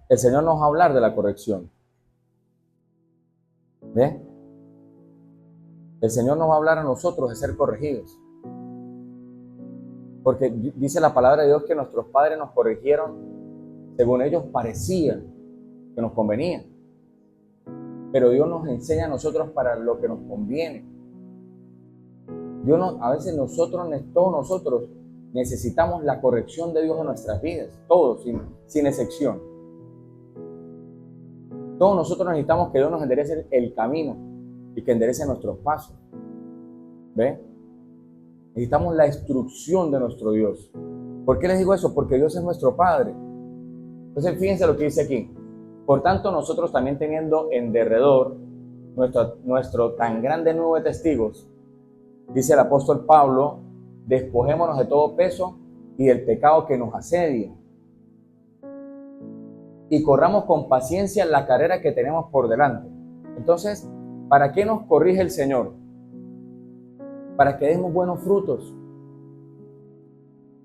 El Señor nos va a hablar de la corrección. ¿Ve? El Señor nos va a hablar a nosotros de ser corregidos. Porque dice la palabra de Dios que nuestros padres nos corrigieron según ellos parecían que nos convenía. Pero Dios nos enseña a nosotros para lo que nos conviene. A veces todos nosotros necesitamos la corrección de Dios en nuestras vidas. Todos, sin excepción. Todos nosotros necesitamos que Dios nos enderece el camino y que enderece nuestros pasos. ¿Ve? Necesitamos la instrucción de nuestro Dios. ¿Por qué les digo eso? Porque Dios es nuestro Padre. Entonces, fíjense lo que dice aquí. Por tanto, nosotros también teniendo en derredor nuestro tan grande nube de testigos, dice el apóstol Pablo, despojémonos de todo peso y del pecado que nos asedia. Y corramos con paciencia la carrera que tenemos por delante. Entonces, ¿para qué nos corrige el Señor? Para que demos buenos frutos.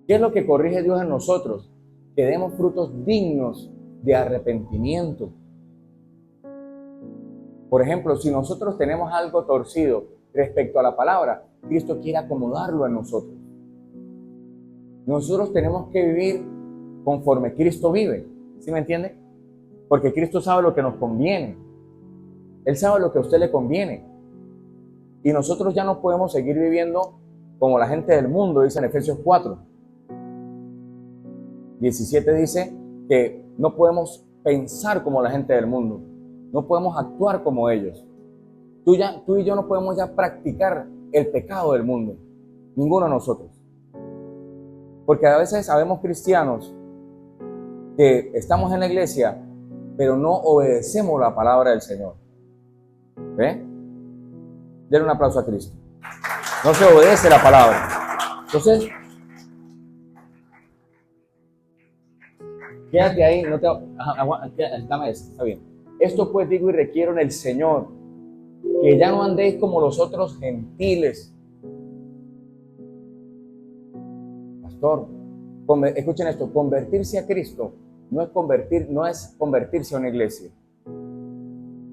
¿Qué es lo que corrige Dios en nosotros? Que demos frutos dignos de arrepentimiento. Por ejemplo, si nosotros tenemos algo torcido respecto a la palabra, Cristo quiere acomodarlo en nosotros. Nosotros tenemos que vivir conforme Cristo vive. ¿Sí me entiende? Porque Cristo sabe lo que nos conviene. Él sabe lo que a usted le conviene. Y nosotros ya no podemos seguir viviendo como la gente del mundo, dice en Efesios 4. 17 dice que no podemos pensar como la gente del mundo. No podemos actuar como ellos. Tú y yo no podemos ya practicar el pecado del mundo. Ninguno de nosotros. Porque a veces sabemos cristianos que estamos en la iglesia, pero no obedecemos la palabra del Señor. ¿Ve? Denle un aplauso a Cristo. No se obedece la palabra. Entonces, quédate ahí, no te dame eso, está bien. Esto pues digo y requiero en el Señor, que ya no andéis como los otros gentiles. Pastor, escuchen esto, convertirse a Cristo no es convertirse a una iglesia.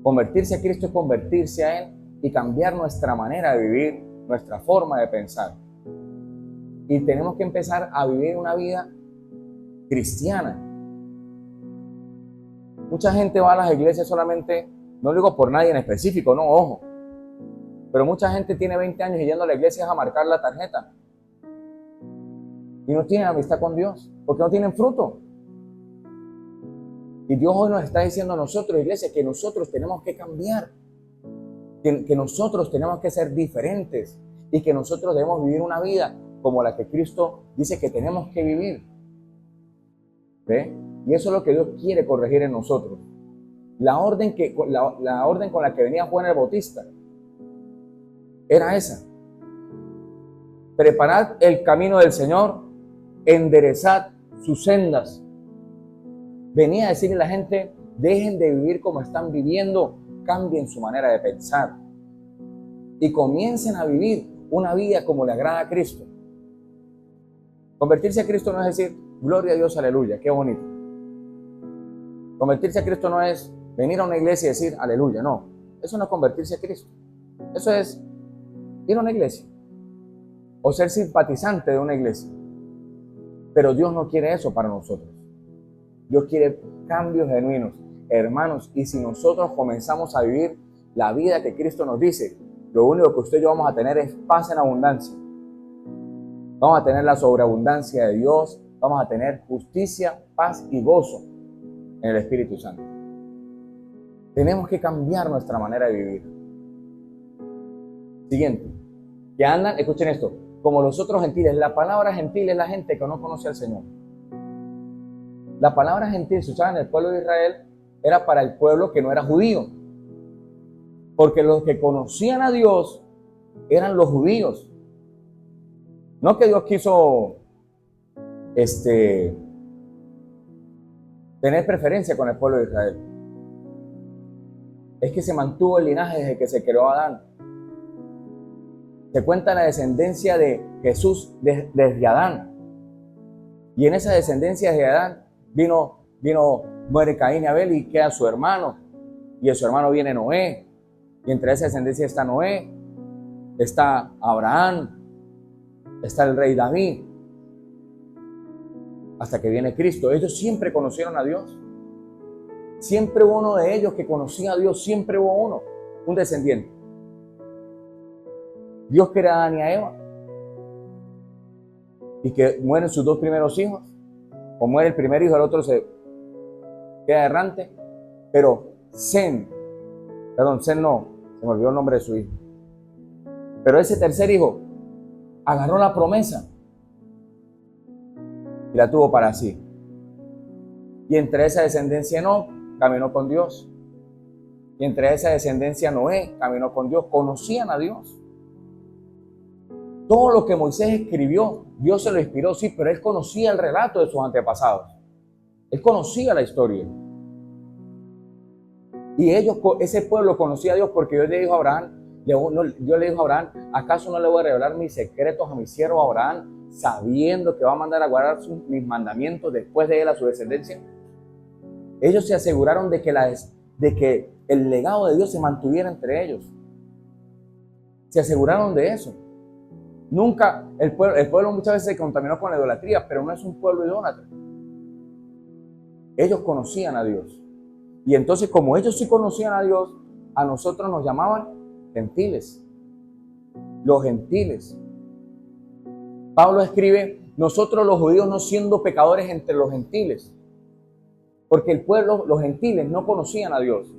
Convertirse a Cristo es convertirse a Él y cambiar nuestra manera de vivir, nuestra forma de pensar. Y tenemos que empezar a vivir una vida cristiana. Mucha gente va a las iglesias solamente, no lo digo por nadie en específico, no, ojo. Pero mucha gente tiene 20 años y yendo a la iglesia a marcar la tarjeta. Y no tienen amistad con Dios, porque no tienen fruto. Y Dios hoy nos está diciendo a nosotros, iglesia, que nosotros tenemos que cambiar. Que nosotros tenemos que ser diferentes. Y que nosotros debemos vivir una vida como la que Cristo dice que tenemos que vivir. ¿Ve? Y eso es lo que Dios quiere corregir en nosotros. La orden con la que venía Juan el Bautista era esa. Preparad el camino del Señor, enderezad sus sendas. Venía a decirle a la gente, dejen de vivir como están viviendo, cambien su manera de pensar y comiencen a vivir una vida como le agrada a Cristo. Convertirse a Cristo no es decir, gloria a Dios, aleluya, qué bonito. Convertirse a Cristo no es venir a una iglesia y decir, aleluya, no. Eso no es convertirse a Cristo. Eso es ir a una iglesia o ser simpatizante de una iglesia. Pero Dios no quiere eso para nosotros. Dios quiere cambios genuinos, hermanos. Y si nosotros comenzamos a vivir la vida que Cristo nos dice, lo único que usted y yo vamos a tener es paz en abundancia. Vamos a tener la sobreabundancia de Dios, vamos a tener justicia, paz y gozo en el Espíritu Santo. Tenemos que cambiar nuestra manera de vivir. Siguiente, que andan, escuchen esto, como los otros gentiles. La palabra gentil es la gente que no conoce al Señor. La palabra gentil se usaba en el pueblo de Israel, era para el pueblo que no era judío. Porque los que conocían a Dios eran los judíos. No que Dios quiso tener preferencia con el pueblo de Israel. Es que se mantuvo el linaje desde que se creó Adán. Se cuenta la descendencia de Jesús desde Adán. Y en esa descendencia de Adán vino muere Caín y Abel y queda su hermano. Y de su hermano viene Noé. Y entre esa descendencia está Noé, está Abraham, está el rey David. Hasta que viene Cristo. Ellos siempre conocieron a Dios. Siempre hubo uno de ellos que conocía a Dios. Siempre hubo uno, un descendiente. Dios crea a Adán y a Eva. Y que mueren sus dos primeros hijos. O muere el primer hijo, el otro se queda errante. Pero Sem no, se me olvidó el nombre de su hijo. Pero ese tercer hijo agarró la promesa y la tuvo para sí. Y entre esa descendencia Enoc caminó con Dios. Y entre esa descendencia Noé caminó con Dios. Conocían a Dios. Todo lo que Moisés escribió, Dios se lo inspiró, sí, pero él conocía el relato de sus antepasados. Él conocía la historia. Y ese pueblo conocía a Dios porque Dios le dijo a Abraham, Dios le dijo a Abraham, ¿acaso no le voy a revelar mis secretos a mi siervo Abraham, sabiendo que va a mandar a guardar mis mandamientos después de él a su descendencia? Ellos se aseguraron de que el legado de Dios se mantuviera entre ellos. Se aseguraron de eso. Nunca, el pueblo muchas veces se contaminó con la idolatría, pero no es un pueblo idólatra. Ellos conocían a Dios. Y entonces, como ellos sí conocían a Dios, a nosotros nos llamaban gentiles. Los gentiles. Pablo escribe, nosotros los judíos no siendo pecadores entre los gentiles. Porque el pueblo, los gentiles, no conocían a Dios.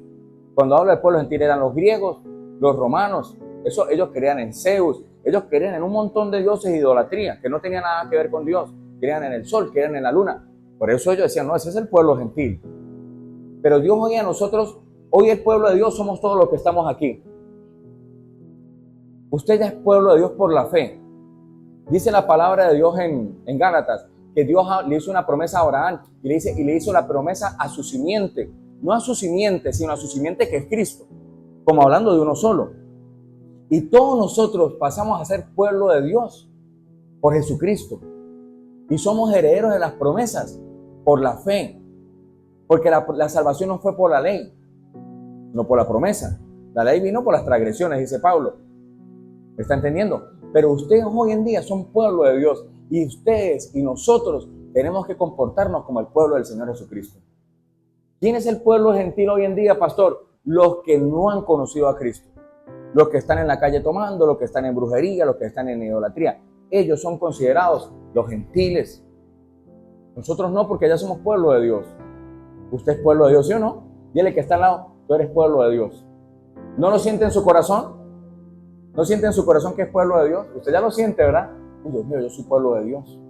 Cuando habla del pueblo gentil eran los griegos, los romanos. Ellos creían en Zeus. Ellos creían en un montón de dioses de idolatría que no tenían nada que ver con Dios. Creían en el sol, creían en la luna. Por eso ellos decían, no, ese es el pueblo gentil. Pero Dios hoy a nosotros, hoy el pueblo de Dios somos todos los que estamos aquí. Usted ya es pueblo de Dios por la fe. Dice la palabra de Dios en Gálatas, que Dios le hizo una promesa a Abraham y le hizo la promesa a su simiente. No a su simiente, sino a su simiente que es Cristo. Como hablando de uno solo. Y todos nosotros pasamos a ser pueblo de Dios por Jesucristo. Y somos herederos de las promesas por la fe. Porque la salvación no fue por la ley, no por la promesa. La ley vino por las transgresiones, dice Pablo. ¿Me está entendiendo? Pero ustedes hoy en día son pueblo de Dios. Y ustedes y nosotros tenemos que comportarnos como el pueblo del Señor Jesucristo. ¿Quién es el pueblo gentil hoy en día, pastor? Los que no han conocido a Cristo. Los que están en la calle tomando, los que están en brujería, los que están en idolatría. Ellos son considerados los gentiles. Nosotros no, porque ya somos pueblo de Dios. ¿Usted es pueblo de Dios, sí o no? Dile que está al lado, tú eres pueblo de Dios. ¿No lo siente en su corazón? ¿No siente en su corazón que es pueblo de Dios? Usted ya lo siente, ¿verdad? Dios mío, yo soy pueblo de Dios.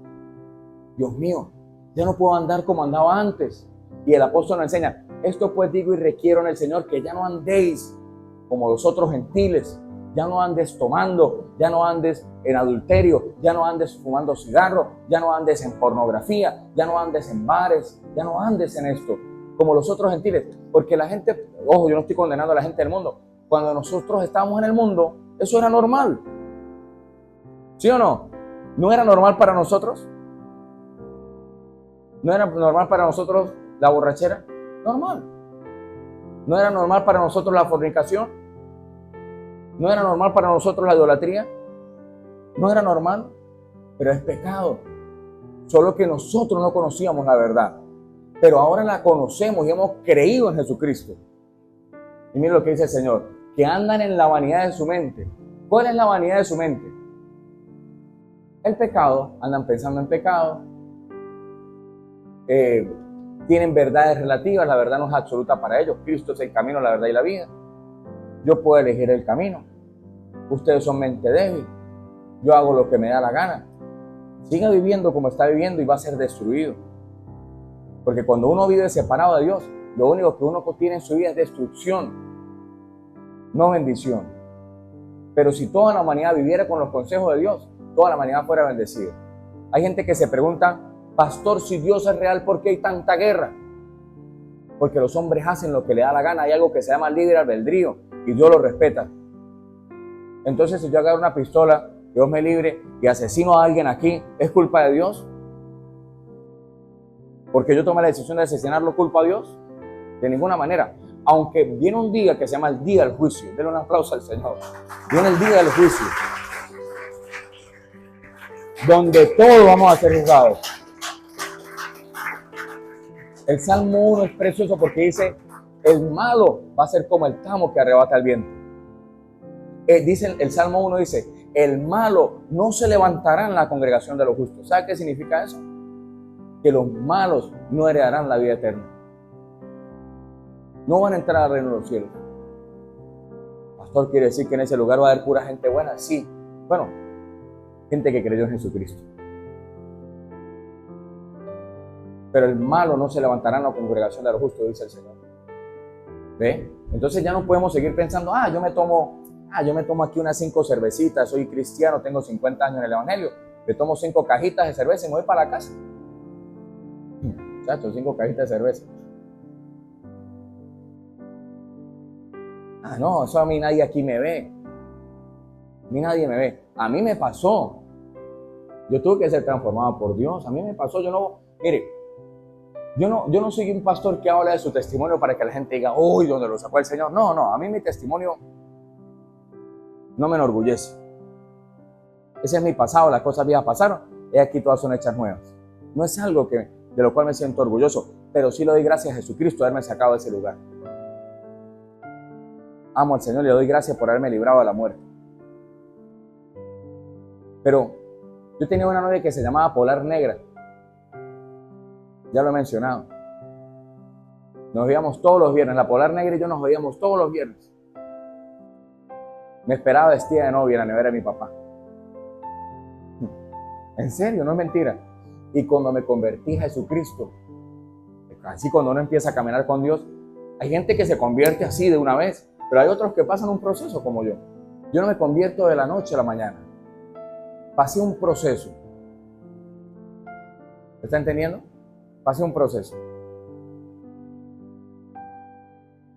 Dios mío, ya no puedo andar como andaba antes. Y el apóstol nos enseña, esto pues digo y requiero en el Señor, que ya no andéis como los otros gentiles. Ya no andes tomando, ya no andes en adulterio, ya no andes fumando cigarro, ya no andes en pornografía, ya no andes en bares, ya no andes en esto, como los otros gentiles. Porque la gente, ojo, yo no estoy condenando a la gente del mundo. Cuando nosotros estábamos en el mundo, eso era normal. ¿Sí o no? ¿No era normal para nosotros? ¿No era normal para nosotros la borrachera? Normal. ¿No era normal para nosotros la fornicación? ¿No era normal para nosotros la idolatría? No era normal, pero es pecado. Solo que nosotros no conocíamos la verdad. Pero ahora la conocemos y hemos creído en Jesucristo. Y miren lo que dice el Señor, que andan en la vanidad de su mente. ¿Cuál es la vanidad de su mente? El pecado, andan pensando en pecado. Tienen verdades relativas, la verdad no es absoluta para ellos. Cristo es el camino, la verdad y la vida. Yo puedo elegir el camino. Ustedes son mente débil. Yo hago lo que me da la gana. Siga viviendo como está viviendo y va a ser destruido. Porque cuando uno vive separado de Dios, lo único que uno tiene en su vida es destrucción, no bendición. Pero si toda la humanidad viviera con los consejos de Dios, toda la humanidad fuera bendecida. Hay gente que se pregunta, pastor, si Dios es real, ¿por qué hay tanta guerra? Porque los hombres hacen lo que les da la gana. Hay algo que se llama libre albedrío y Dios lo respeta. Entonces, si yo agarro una pistola, Dios me libre y asesino a alguien aquí, ¿es culpa de Dios? Porque yo tomé la decisión de asesinarlo, culpa a Dios. De ninguna manera. Aunque viene un día que se llama el día del juicio. Denle un aplauso al Señor. Viene el día del juicio, donde todos vamos a ser juzgados. El Salmo 1 es precioso porque dice, el malo va a ser como el tamo que arrebata el viento. Dice el Salmo 1 dice, el malo no se levantará en la congregación de los justos. ¿Sabe qué significa eso? Que los malos no heredarán la vida eterna. No van a entrar al reino de los cielos. Pastor, ¿quiere decir que en ese lugar va a haber pura gente buena? Sí. Bueno, gente que creyó en Jesucristo. Pero el malo no se levantará en la congregación de los justos, dice el Señor. ¿Ve? Entonces ya no podemos seguir pensando, yo me tomo aquí unas 5 cervecitas, soy cristiano, tengo 50 años en el evangelio, me tomo 5 cajitas de cerveza y me voy para la casa. Muchachos, 5 cajitas de cerveza. No, eso a mí nadie aquí me ve. A mí nadie me ve. A mí me pasó. Yo tuve que ser transformado por Dios. A mí me pasó. Mire, yo no soy un pastor que habla de su testimonio para que la gente diga, uy, ¿dónde lo sacó el Señor? No, a mí mi testimonio no me enorgullece. Ese es mi pasado, las cosas viejas pasaron, y aquí todas son hechas nuevas. No es algo de lo cual me siento orgulloso, pero sí le doy gracias a Jesucristo de haberme sacado de ese lugar. Amo al Señor y le doy gracias por haberme librado de la muerte. Pero yo tenía una novia que se llamaba Polar Negra. Ya lo he mencionado. Nos veíamos todos los viernes. La Polar Negra y yo nos veíamos todos los viernes. Me esperaba vestida de novia en la nevera de mi papá. En serio, no es mentira. Y cuando me convertí a Jesucristo, así cuando uno empieza a caminar con Dios, hay gente que se convierte así de una vez, pero hay otros que pasan un proceso como yo. Yo no me convierto de la noche a la mañana. Pasé un proceso. ¿Está entendiendo? Pasé un proceso.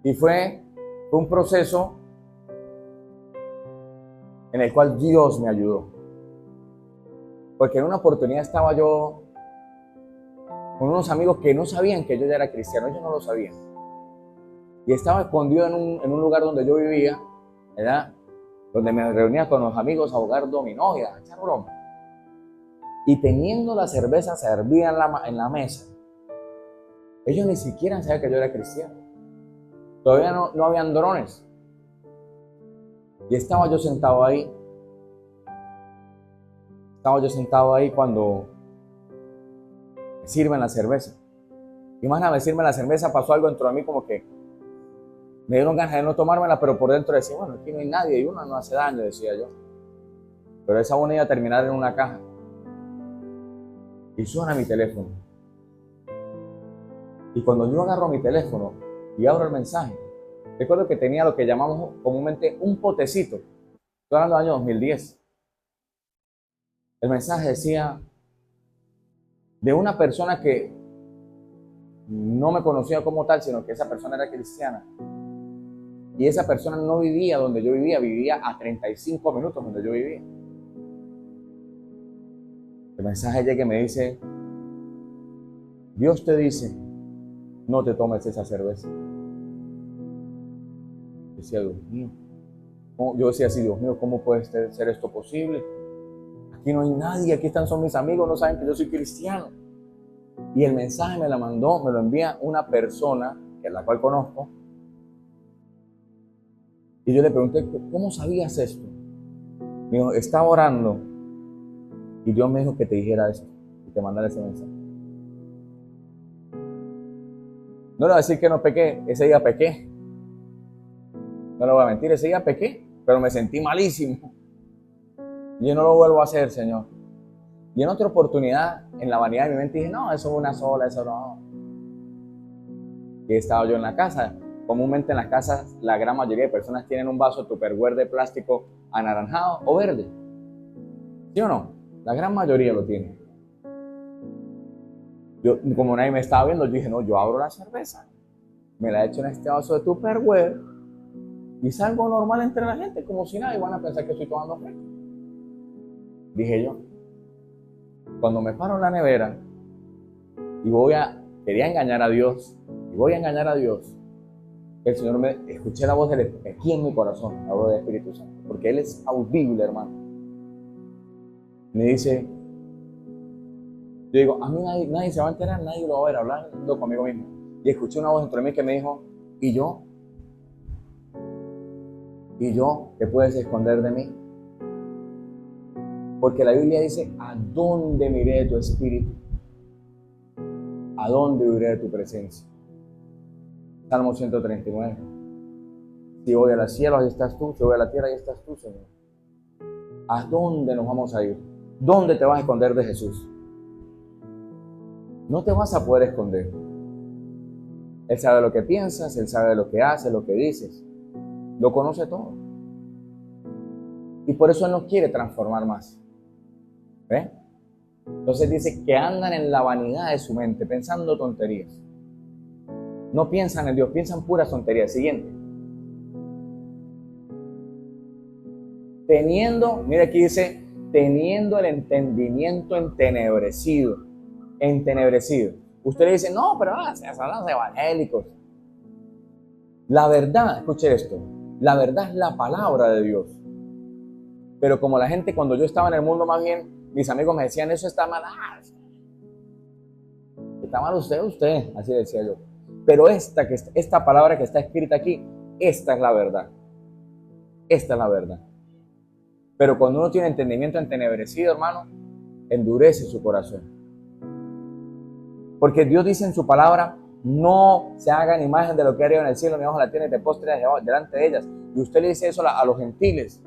Y fue un proceso en el cual Dios me ayudó. Porque en una oportunidad estaba yo con unos amigos que no sabían que yo ya era cristiano. Ellos no lo sabían. Y estaba escondido en un lugar donde yo vivía, ¿verdad? Donde me reunía con los amigos a jugar dominó y a echar broma. Y teniendo la cerveza servida en la mesa, ellos ni siquiera sabían que yo era cristiano. Todavía no habían drones. Y estaba yo sentado ahí. Cuando me sirven la cerveza. Y más nada, me sirven la cerveza, pasó algo dentro de mí como que me dieron ganas de no tomármela, pero por dentro decía, bueno, aquí no hay nadie y uno no hace daño, decía yo. Pero esa una iba a terminar en una caja. Y suena mi teléfono. Y cuando yo agarro mi teléfono y abro el mensaje, recuerdo que tenía lo que llamamos comúnmente un potecito. Estoy hablando del año 2010. El mensaje decía de una persona que no me conocía como tal, sino que esa persona era cristiana. Y esa persona no vivía donde yo vivía, vivía a 35 minutos donde yo vivía. El mensaje llega y me dice, Dios te dice, no te tomes esa cerveza. Decía, Dios mío. Yo decía así, Dios mío, ¿cómo puede ser esto posible? Aquí no hay nadie, aquí son mis amigos, no saben que yo soy cristiano. Y el mensaje me lo envía una persona, que es la cual conozco. Y yo le pregunté, ¿cómo sabías esto? Me dijo, estaba orando y Dios me dijo que te dijera eso y te mandara ese mensaje. No le voy a decir que no pequé, ese día pequé. No le voy a mentir, ese día pequé, pero me sentí malísimo. Y yo no lo vuelvo a hacer, Señor. Y en otra oportunidad, en la vanidad de mi mente dije, no, eso es una sola, eso no. Y estaba yo en la casa. Comúnmente en las casas, la gran mayoría de personas tienen un vaso Tupperware de plástico anaranjado o verde. ¿Sí o no? La gran mayoría lo tiene. Yo, como nadie me estaba viendo, yo dije, no, yo abro la cerveza, me la echo en este vaso de Tupperware y salgo normal entre la gente, como si nada, y van a pensar que estoy tomando fresco. Dije yo. Cuando me paro en la nevera y voy a quería engañar a Dios y voy a engañar a Dios, el Señor escuché la voz aquí en mi corazón, la voz del Espíritu Santo, porque Él es audible, hermano. Me dice, yo digo, a mí nadie se va a enterar, nadie lo va a ver, hablando conmigo mismo. Y escuché una voz dentro de mí que me dijo, ¿y yo? ¿Y yo? ¿Qué puedes esconder de mí? Porque la Biblia dice, ¿a dónde me iré de tu espíritu? ¿A dónde huiré de tu presencia? Salmo 139. Si voy a los cielos, ahí estás tú. Si voy a la tierra, ahí estás tú, Señor. ¿A dónde nos vamos a ir? ¿Dónde te vas a esconder de Jesús? No te vas a poder esconder. Él sabe lo que piensas, Él sabe lo que haces, lo que dices. Lo conoce todo. Y por eso Él nos quiere transformar más. ¿Ve? Entonces dice que andan en la vanidad de su mente, pensando tonterías. No piensan en Dios, piensan puras tonterías. Siguiente. Mira aquí dice, teniendo el entendimiento entenebrecido. Entenebrecido. Usted le dice, no, pero se hablan los evangélicos. La verdad, escuche esto, la verdad es la palabra de Dios. Pero como la gente, cuando yo estaba en el mundo, más bien, mis amigos me decían, eso está mal. Está mal usted, así decía yo. Pero esta palabra que está escrita aquí, esta es la verdad. Esta es la verdad. Pero cuando uno tiene entendimiento entenebrecido, hermano, endurece su corazón. Porque Dios dice en su palabra, no se hagan imagen de lo que hay en el cielo, ni abajo en la tierra, ni te postres delante de ellas. Y usted le dice eso a los gentiles.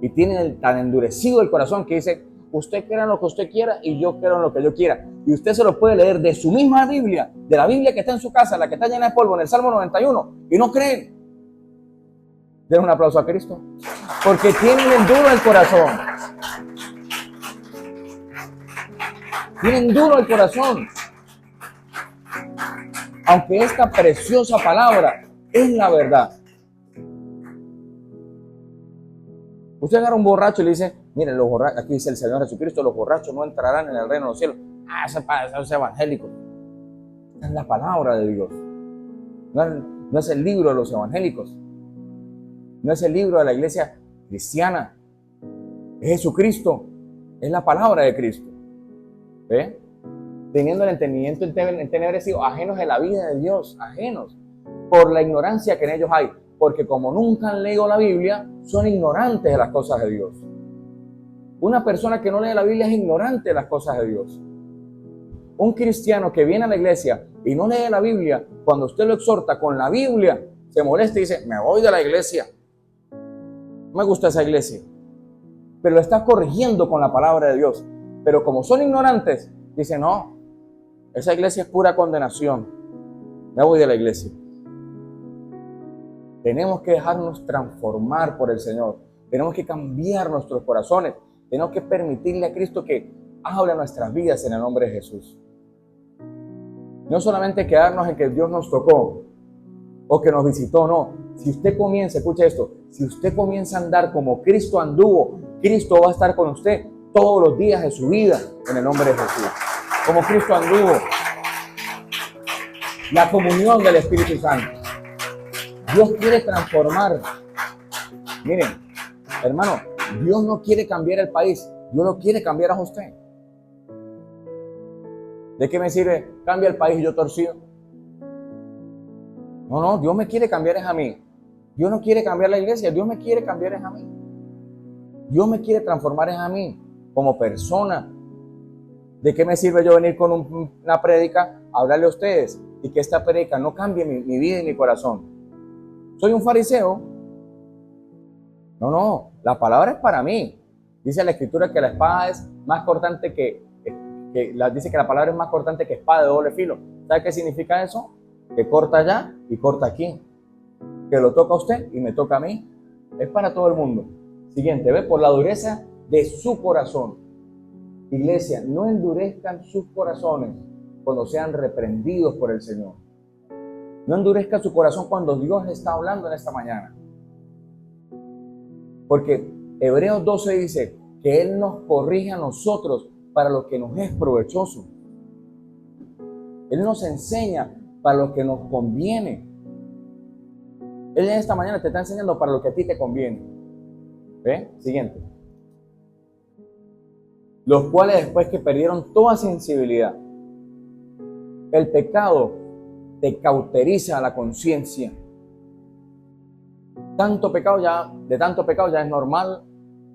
Y tienen tan endurecido el corazón que dice, usted crea en lo que usted quiera y yo creo en lo que yo quiera. Y usted se lo puede leer de su misma Biblia, de la Biblia que está en su casa, la que está llena de polvo, en el Salmo 91, y no creen. Den un aplauso a Cristo. Porque tienen duro el corazón. Tienen duro el corazón. Aunque esta preciosa palabra es la verdad. Usted agarra a un borracho y le dice, miren, los borrachos, aquí dice el Señor Jesucristo, los borrachos no entrarán en el reino de los cielos. Ese es evangélico. Esta es la palabra de Dios. No es el libro de los evangélicos. No es el libro de la iglesia cristiana. Es Jesucristo. Es la palabra de Cristo. ¿Ve? Teniendo el entendimiento entenebrecido, ajenos de la vida de Dios, ajenos, por la ignorancia que en ellos hay. Porque como nunca han leído la Biblia, son ignorantes de las cosas de Dios. Una persona que no lee la Biblia es ignorante de las cosas de Dios. Un cristiano que viene a la iglesia y no lee la Biblia, cuando usted lo exhorta con la Biblia, se molesta y dice, me voy de la iglesia. No me gusta esa iglesia. Pero lo está corrigiendo con la palabra de Dios. Pero como son ignorantes, dice, no, esa iglesia es pura condenación. Me voy de la iglesia. Tenemos que dejarnos transformar por el Señor. Tenemos que cambiar nuestros corazones. Tenemos que permitirle a Cristo que hable a nuestras vidas en el nombre de Jesús. No solamente quedarnos en que Dios nos tocó o que nos visitó, no. Si usted comienza, escucha esto, si usted comienza a andar como Cristo anduvo, Cristo va a estar con usted todos los días de su vida en el nombre de Jesús. Como Cristo anduvo. La comunión del Espíritu Santo. Dios quiere transformar. Miren, hermano, Dios no quiere cambiar el país, Dios lo quiere cambiar a usted. ¿De qué me sirve? Cambia el país y yo torcido. No, Dios me quiere cambiar es a mí. Dios no quiere cambiar la iglesia, Dios me quiere cambiar es a mí. Dios me quiere transformar es a mí, como persona. ¿De qué me sirve yo venir con una prédica a hablarle a ustedes y que esta prédica no cambie mi vida y mi corazón? ¿Soy un fariseo? No, la palabra es para mí. Dice la Escritura que la espada es más cortante dice que la palabra es más cortante que espada de doble filo. ¿Sabe qué significa eso? Que corta allá y corta aquí. Que lo toca a usted y me toca a mí. Es para todo el mundo. Siguiente, ¿ve? Por la dureza de su corazón. Iglesia, no endurezcan sus corazones cuando sean reprendidos por el Señor. No endurezca su corazón cuando Dios está hablando en esta mañana. Porque Hebreos 12 dice que Él nos corrige a nosotros para lo que nos es provechoso. Él nos enseña para lo que nos conviene. Él en esta mañana te está enseñando para lo que a ti te conviene. ¿Ve? Siguiente. Los cuales después que perdieron toda sensibilidad, el pecado te cauteriza la conciencia. De tanto pecado ya es normal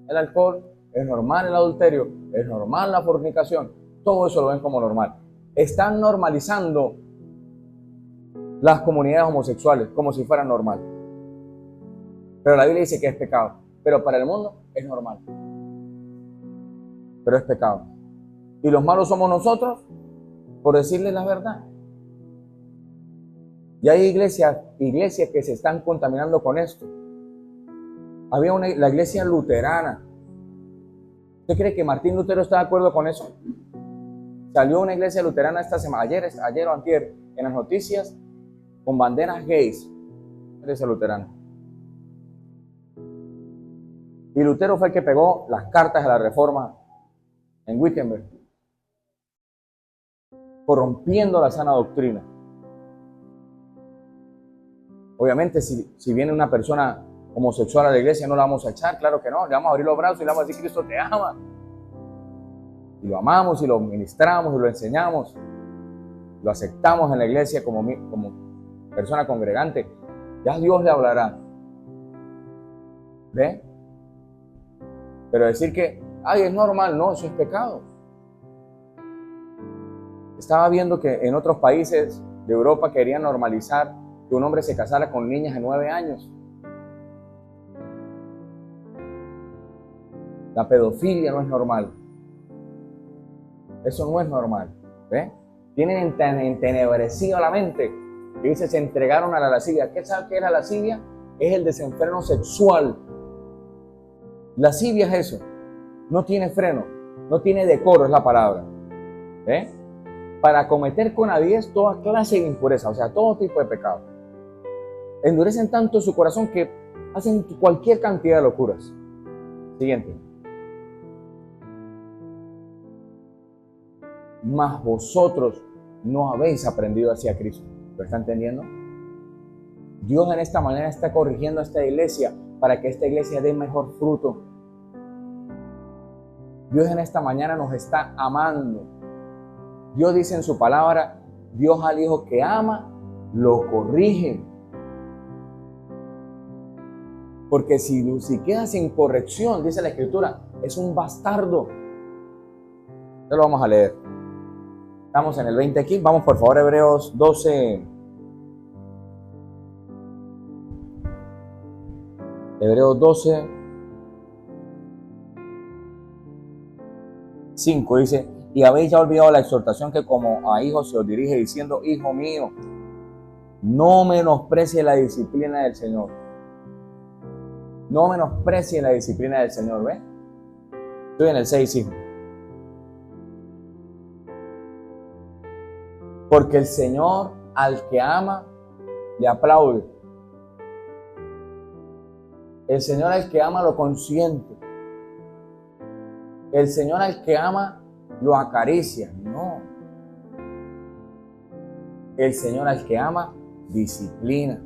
el alcohol, es normal el adulterio, es normal la fornicación. Todo eso lo ven como normal. Están normalizando las comunidades homosexuales como si fuera normal. Pero la Biblia dice que es pecado. Pero para el mundo es normal. Pero es pecado. Y los malos somos nosotros por decirles la verdad. Y hay iglesias que se están contaminando con esto. Había la iglesia luterana. ¿Usted cree que Martín Lutero está de acuerdo con eso? Salió una iglesia luterana esta semana, ayer o antier, en las noticias, con banderas gays. Iglesia luterana. Y Lutero fue el que pegó las cartas de la Reforma en Wittenberg, corrompiendo la sana doctrina. Obviamente, si viene una persona homosexual a la iglesia, no la vamos a echar, claro que no, le vamos a abrir los brazos y le vamos a decir: Cristo te ama. Y lo amamos y lo ministramos y lo enseñamos, lo aceptamos en la iglesia como persona congregante. Ya Dios le hablará. ¿Ve? Pero decir que, es normal, no, eso es pecado. Estaba viendo que en otros países de Europa querían normalizar que un hombre se casara con niñas de 9 años. La pedofilia no es normal. Eso no es normal. ¿Ve? Tienen entenebrecido la mente. Y dice, se entregaron a la lascivia. ¿Qué sabe qué es la lascivia? Es el desenfreno sexual. Lascivia es eso. No tiene freno. No tiene decoro, es la palabra. ¿Ve? Para cometer con avidez toda clase de impureza, o sea, todo tipo de pecado. Endurecen tanto su corazón que hacen cualquier cantidad de locuras. Siguiente. Mas vosotros no habéis aprendido hacia Cristo. ¿Lo está entendiendo? Dios en esta manera está corrigiendo a esta iglesia para que esta iglesia dé mejor fruto. Dios en esta mañana nos está amando. Dios dice en su palabra: Dios al hijo que ama, lo corrige. Porque si queda sin corrección, dice la Escritura, es un bastardo. Ya lo vamos a leer. Estamos en el 20 aquí. Vamos por favor a Hebreos 12. Hebreos 12. 5 dice: y habéis ya olvidado la exhortación que como a hijos se os dirige, diciendo: hijo mío, no menosprecie la disciplina del Señor. No menosprecie la disciplina del Señor, ¿ve? Estoy en el 6, hijo. Porque el Señor al que ama, le aplaude. El Señor al que ama lo consiente. El Señor al que ama lo acaricia. No. El Señor al que ama disciplina.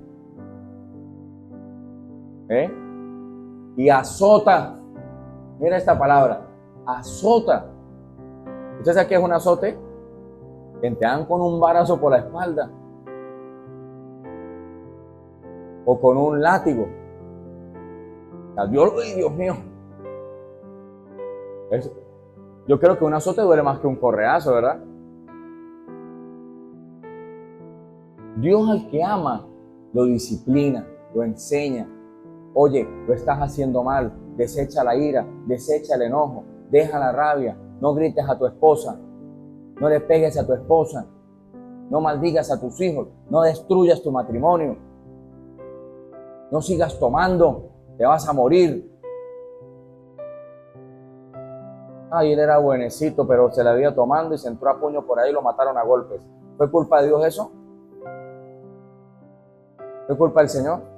Y azota. Mira esta palabra. Azota. ¿Usted sabe qué es un azote? Que te dan con un varazo por la espalda. O con un látigo. Dios mío. Yo creo que un azote duele más que un correazo, ¿verdad? Dios al que ama lo disciplina, lo enseña. Oye, lo estás haciendo mal, desecha la ira, desecha el enojo, deja la rabia, no grites a tu esposa, no le pegues a tu esposa, no maldigas a tus hijos, no destruyas tu matrimonio, no sigas tomando, te vas a morir. Él era buenecito, pero se la había tomando y se entró a puño por ahí y lo mataron a golpes. ¿Fue culpa de Dios eso? ¿Fue culpa del Señor?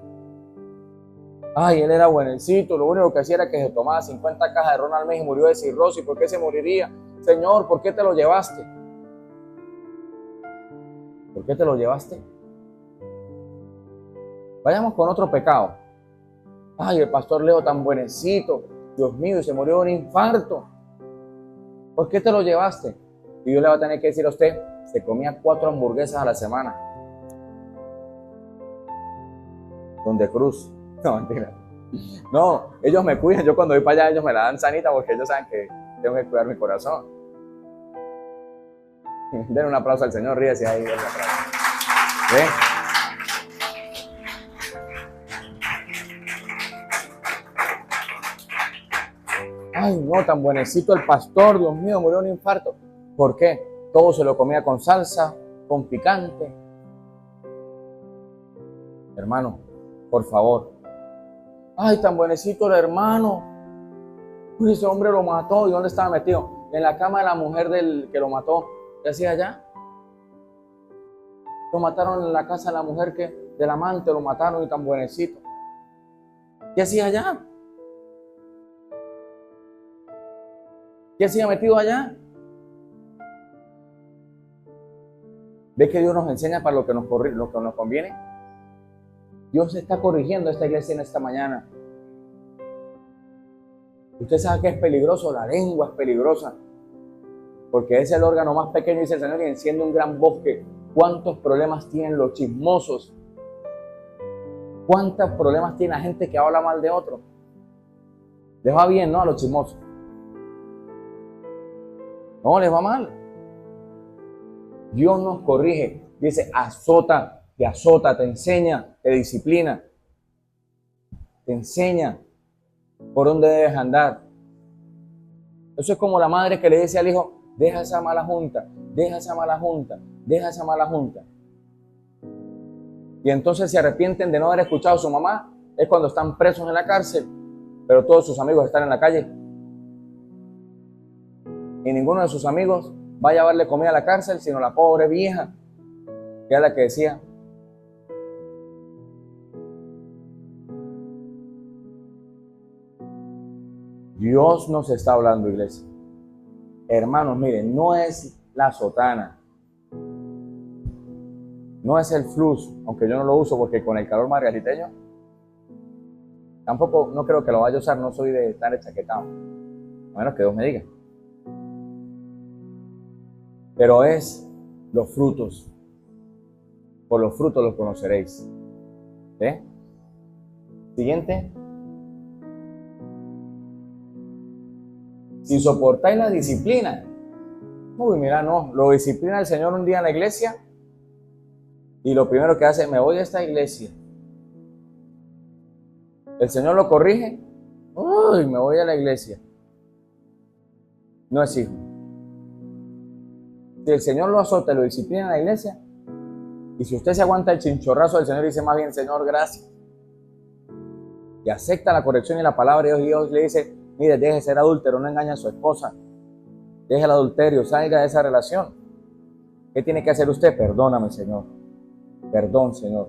Él era buenecito, lo único que hacía era que se tomaba 50 cajas de ron al mes y murió de cirrosis. ¿Por qué se moriría? Señor, ¿por qué te lo llevaste? ¿Por qué te lo llevaste? Vayamos con otro pecado. Ay, el pastor Leo tan buenecito, Dios mío, y se murió de un infarto. ¿Por qué te lo llevaste? Y yo le voy a tener que decir a usted, se comía 4 hamburguesas a la semana. Donde Cruz. No, mentira. No, ellos me cuidan. Yo cuando voy para allá, ellos me la dan sanita porque ellos saben que tengo que cuidar mi corazón. Den un aplauso al Señor, ríese ahí. ¿Ve? Ay, no, tan buenecito el pastor, Dios mío, murió de un infarto. ¿Por qué? Todo se lo comía con salsa, con picante. Hermano, por favor. Ay, tan buenecito el hermano. Uy, ese hombre lo mató. ¿Y dónde estaba metido? En la cama de la mujer del que lo mató. ¿Qué hacía allá? Lo mataron en la casa de la mujer del amante, lo mataron y tan buenecito. ¿Qué hacía allá? ¿Qué hacía metido allá? ¿Ves que Dios nos enseña para lo que nos conviene? Dios está corrigiendo a esta iglesia en esta mañana. Usted sabe que es peligroso, la lengua es peligrosa, porque es el órgano más pequeño, dice el Señor, y enciende un gran bosque. ¿Cuántos problemas tienen los chismosos? ¿Cuántos problemas tiene la gente que habla mal de otro? Les va bien, ¿no? A los chismosos. No, les va mal. Dios nos corrige. Dice, azota, te enseña, te disciplina. Te enseña por dónde debes andar. Eso es como la madre que le dice al hijo, deja esa mala junta, deja esa mala junta, deja esa mala junta. Y entonces se arrepienten de no haber escuchado a su mamá, es cuando están presos en la cárcel, pero todos sus amigos están en la calle. Y ninguno de sus amigos va a llevarle comida a la cárcel, sino la pobre vieja, que es la que decía. Dios nos está hablando, iglesia. Hermanos, miren, no es la sotana, no es el flux, aunque yo no lo uso porque con el calor margariteño, tampoco, no creo que lo vaya a usar, no soy de estar chaquetado, a menos que Dios me diga. Pero es los frutos, por los frutos los conoceréis. ¿Ve? Siguiente. Si soportáis la disciplina. Uy, mira, no, lo disciplina el Señor un día en la iglesia y lo primero que hace, me voy a esta iglesia. El Señor lo corrige, uy, me voy a la iglesia. No es hijo. Si el Señor lo azota y lo disciplina en la iglesia, y si usted se aguanta el chinchorrazo del Señor y dice más bien, Señor, gracias, y acepta la corrección y la palabra de Dios, y Dios le dice, mire, deje de ser adúltero, no engañe a su esposa, deje el adulterio, salga de esa relación. ¿Qué tiene que hacer usted? Perdóname, Señor. Perdón, Señor.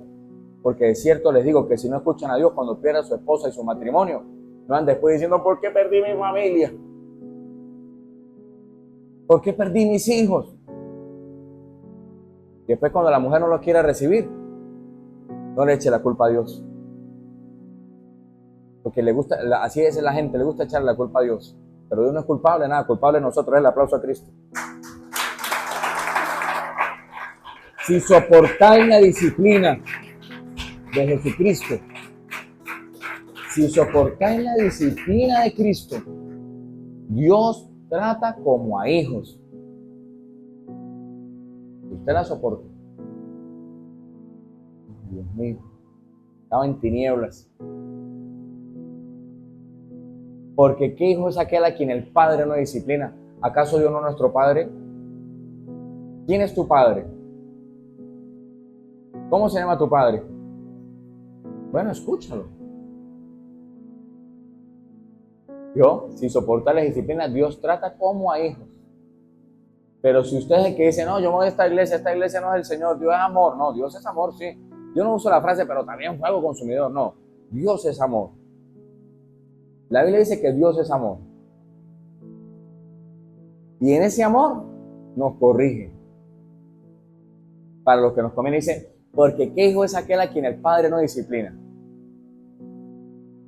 Porque es cierto, les digo que si no escuchan a Dios cuando pierda a su esposa y su matrimonio, no van después diciendo, ¿por qué perdí mi familia? ¿Por qué perdí mis hijos? Y después cuando la mujer no los quiera recibir, no le eche la culpa a Dios. Porque le gusta, así es la gente, le gusta echarle la culpa a Dios. Pero Dios no es culpable, nada, culpable nosotros, es el aplauso a Cristo. Si soportáis la disciplina de Jesucristo, si soportáis la disciplina de Cristo, Dios trata como a hijos. Usted la soporta. Dios mío, estaba en tinieblas. Porque ¿qué hijo es aquel a quien el Padre no disciplina? ¿Acaso Dios no es nuestro Padre? ¿Quién es tu Padre? ¿Cómo se llama tu Padre? Bueno, escúchalo. Si soporta la disciplina, Dios trata como a hijos. Pero si usted es el que dice, no, yo me voy a esta iglesia no es el Señor, Dios es amor. No, Dios es amor, sí. Yo no uso la frase, pero también fuego consumidor. No, Dios es amor. La Biblia dice que Dios es amor. Y en ese amor nos corrige. para los que nos conviene, dice, porque ¿qué hijo es aquel a quien el padre no disciplina?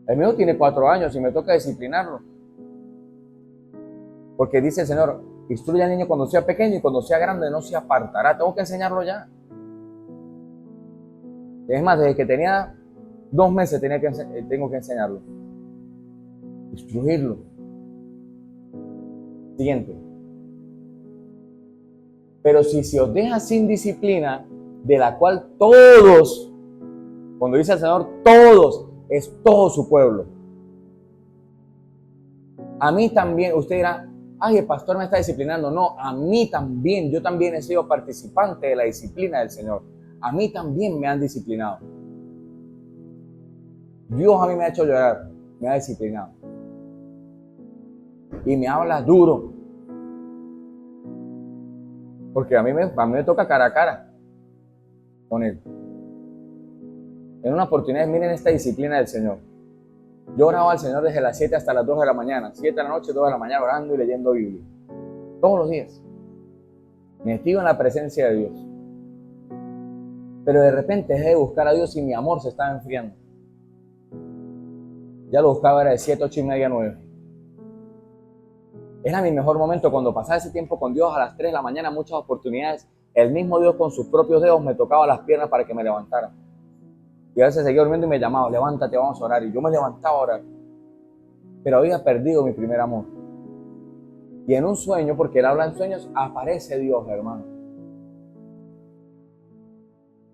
El mío tiene 4 años y me toca disciplinarlo. Porque dice el Señor, instruye al niño cuando sea pequeño y cuando sea grande no se apartará. Tengo que enseñarlo ya. Es más, desde que tenía 2 meses tengo que enseñarlo. Instruirlo. Siguiente. Pero si se os deja sin disciplina, de la cual todos, cuando dice el Señor, todos, es todo su pueblo. A mí también, usted dirá, ay, el pastor me está disciplinando. No, a mí también, yo también he sido participante de la disciplina del Señor. A mí también me han disciplinado. Dios a mí me ha hecho llorar, me ha disciplinado. Y me habla duro. Porque a mí me toca cara a cara con Él. En una oportunidad, miren esta disciplina del Señor. Yo oraba al Señor desde las 7 hasta las 2 de la mañana. 7 de la noche, 2 de la mañana, orando y leyendo Biblia. Todos los días. Metido en la presencia de Dios. Pero de repente dejé de buscar a Dios y mi amor se estaba enfriando. Ya lo buscaba, era de 7, 8 y media, 9. Era mi mejor momento cuando pasaba ese tiempo con Dios a las 3 de la mañana, muchas oportunidades. El mismo Dios con sus propios dedos me tocaba las piernas para que me levantara. Y a veces seguía durmiendo y me llamaba, levántate, vamos a orar. Y yo me levantaba a orar. Pero había perdido mi primer amor. Y en un sueño, porque Él habla en sueños, aparece Dios, hermano.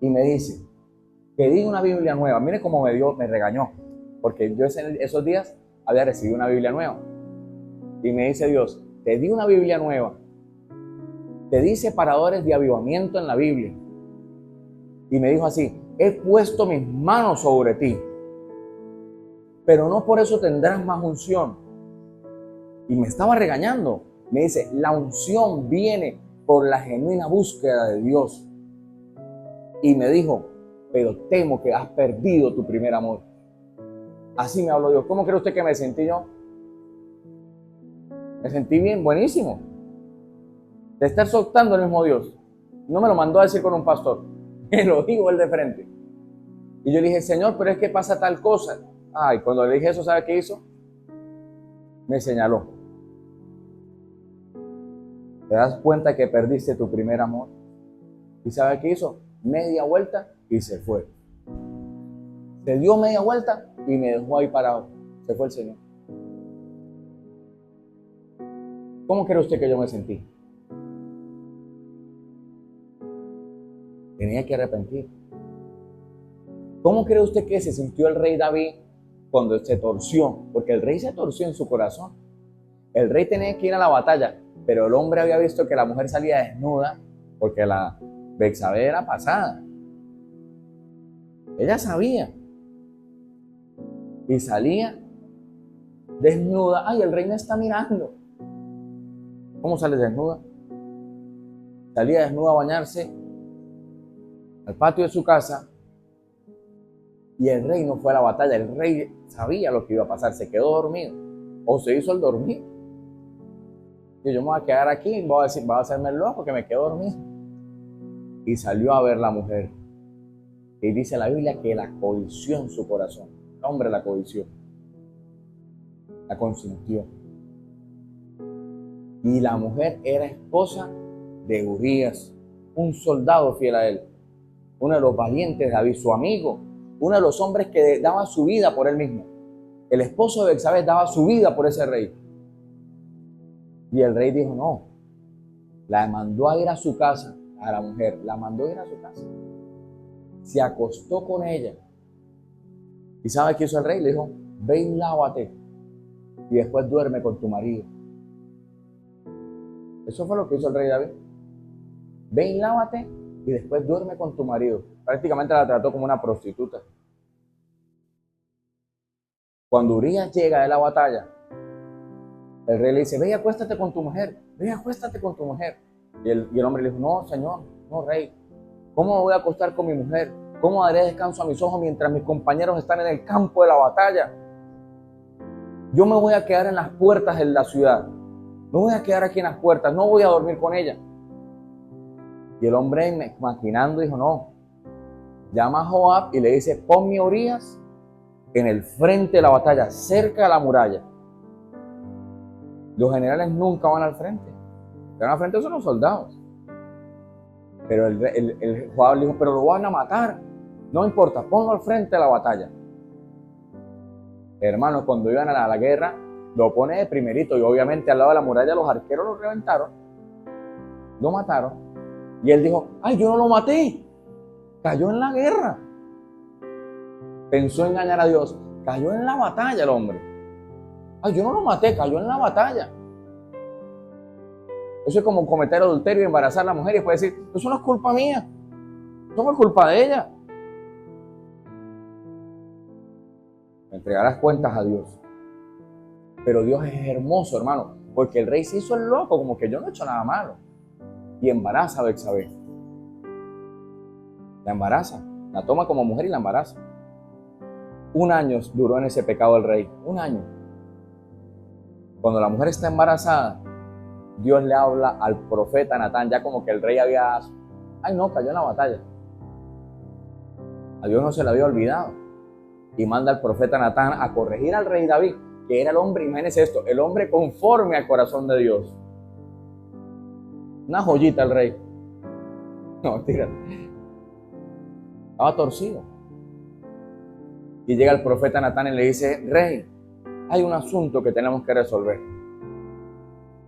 Y me dice, pedí una Biblia nueva. Mire cómo me regañó. Porque yo esos días había recibido una Biblia nueva. Y me dice Dios, te di una Biblia nueva. Te di separadores de avivamiento en la Biblia. Y me dijo así, he puesto mis manos sobre ti. Pero no por eso tendrás más unción. Y me estaba regañando. Me dice, la unción viene por la genuina búsqueda de Dios. Y me dijo, pero temo que has perdido tu primer amor. Así me habló Dios. ¿Cómo cree usted que me sentí yo? Me sentí bien, buenísimo. De estar soltando el mismo Dios. No me lo mandó a decir con un pastor. Me lo dijo él de frente. Y yo le dije, Señor, pero es que pasa tal cosa. Ay, cuando le dije eso, ¿sabe qué hizo? Me señaló. ¿Te das cuenta que perdiste tu primer amor? ¿Y sabe qué hizo? Media vuelta y se fue. Se dio media vuelta y me dejó ahí parado. Se fue el Señor. ¿Cómo cree usted que yo me sentí? Tenía que arrepentir. ¿Cómo cree usted que se sintió el rey David cuando se torció? Porque el rey se torció en su corazón. El rey tenía que ir a la batalla, pero el hombre había visto que la mujer salía desnuda porque la Betsabé era pasada. Ella sabía. Y salía desnuda. Ay, el rey me está mirando. ¿Cómo sale desnuda? Salía desnuda a bañarse al patio de su casa. Y el rey no fue a la batalla. El rey sabía lo que iba a pasar. Se quedó dormido. O se hizo el dormir. Y yo me voy a quedar aquí. Voy a decir, va a hacerme el loco que me quedo dormido. Y salió a ver la mujer. Y dice la Biblia que la codició en su corazón. El hombre la codició. La consintió. Y la mujer era esposa de Urías, un soldado fiel a él. Uno de los valientes de David, su amigo. Uno de los hombres que daba su vida por él mismo. El esposo de Betsabé daba su vida por ese rey. Y el rey dijo, no. La mandó a ir a su casa, a la mujer. La mandó a ir a su casa. Se acostó con ella. ¿Y sabe qué hizo el rey? Le dijo, ve y lávate. Y después duerme con tu marido. Eso fue lo que hizo el rey David. Ve y lávate y después duerme con tu marido. Prácticamente la trató como una prostituta. Cuando Urías llega de la batalla, el rey le dice, ve y acuéstate con tu mujer. Ve y acuéstate con tu mujer. Y el hombre le dijo, no, señor, no, rey. ¿Cómo me voy a acostar con mi mujer? ¿Cómo daré descanso a mis ojos mientras mis compañeros están en el campo de la batalla? Yo me voy a quedar en las puertas de la ciudad. Me voy a quedar aquí en las puertas. No voy a dormir con ella. Y el hombre, maquinando, dijo, no, llama a Joab y le dice, ponme a Urías en el frente de la batalla, cerca de la muralla. Los generales nunca van al frente. Los que van al frente son los soldados. Pero el Joab le dijo, pero lo van a matar. No importa, ponlo al frente de la batalla. Hermanos, cuando iban a la guerra, lo pone de primerito. Y obviamente al lado de la muralla los arqueros lo reventaron. Lo mataron. Y él dijo, ay, yo no lo maté. Cayó en la guerra. Pensó engañar a Dios. Cayó en la batalla el hombre. Ay, yo no lo maté, cayó en la batalla. Eso es como cometer adulterio y embarazar a la mujer y después decir, eso no es culpa mía. Eso no es culpa de ella. Entregarás cuentas a Dios. Pero Dios es hermoso, hermano, porque el rey se hizo el loco, como que yo no he hecho nada malo. Y embaraza a Betsabé. La embaraza, la toma como mujer y la embaraza. 1 año duró en ese pecado el rey, 1 año. Cuando la mujer está embarazada, Dios le habla al profeta Natán, ya como que el rey había, ay no, cayó en la batalla. A Dios no se le había olvidado. Y manda al profeta Natán a corregir al rey David, que era el hombre, imagínense esto, el hombre conforme al corazón de Dios. Una joyita el rey. No, tírate. Estaba torcido. Y llega el profeta Natán y le dice, rey, hay un asunto que tenemos que resolver.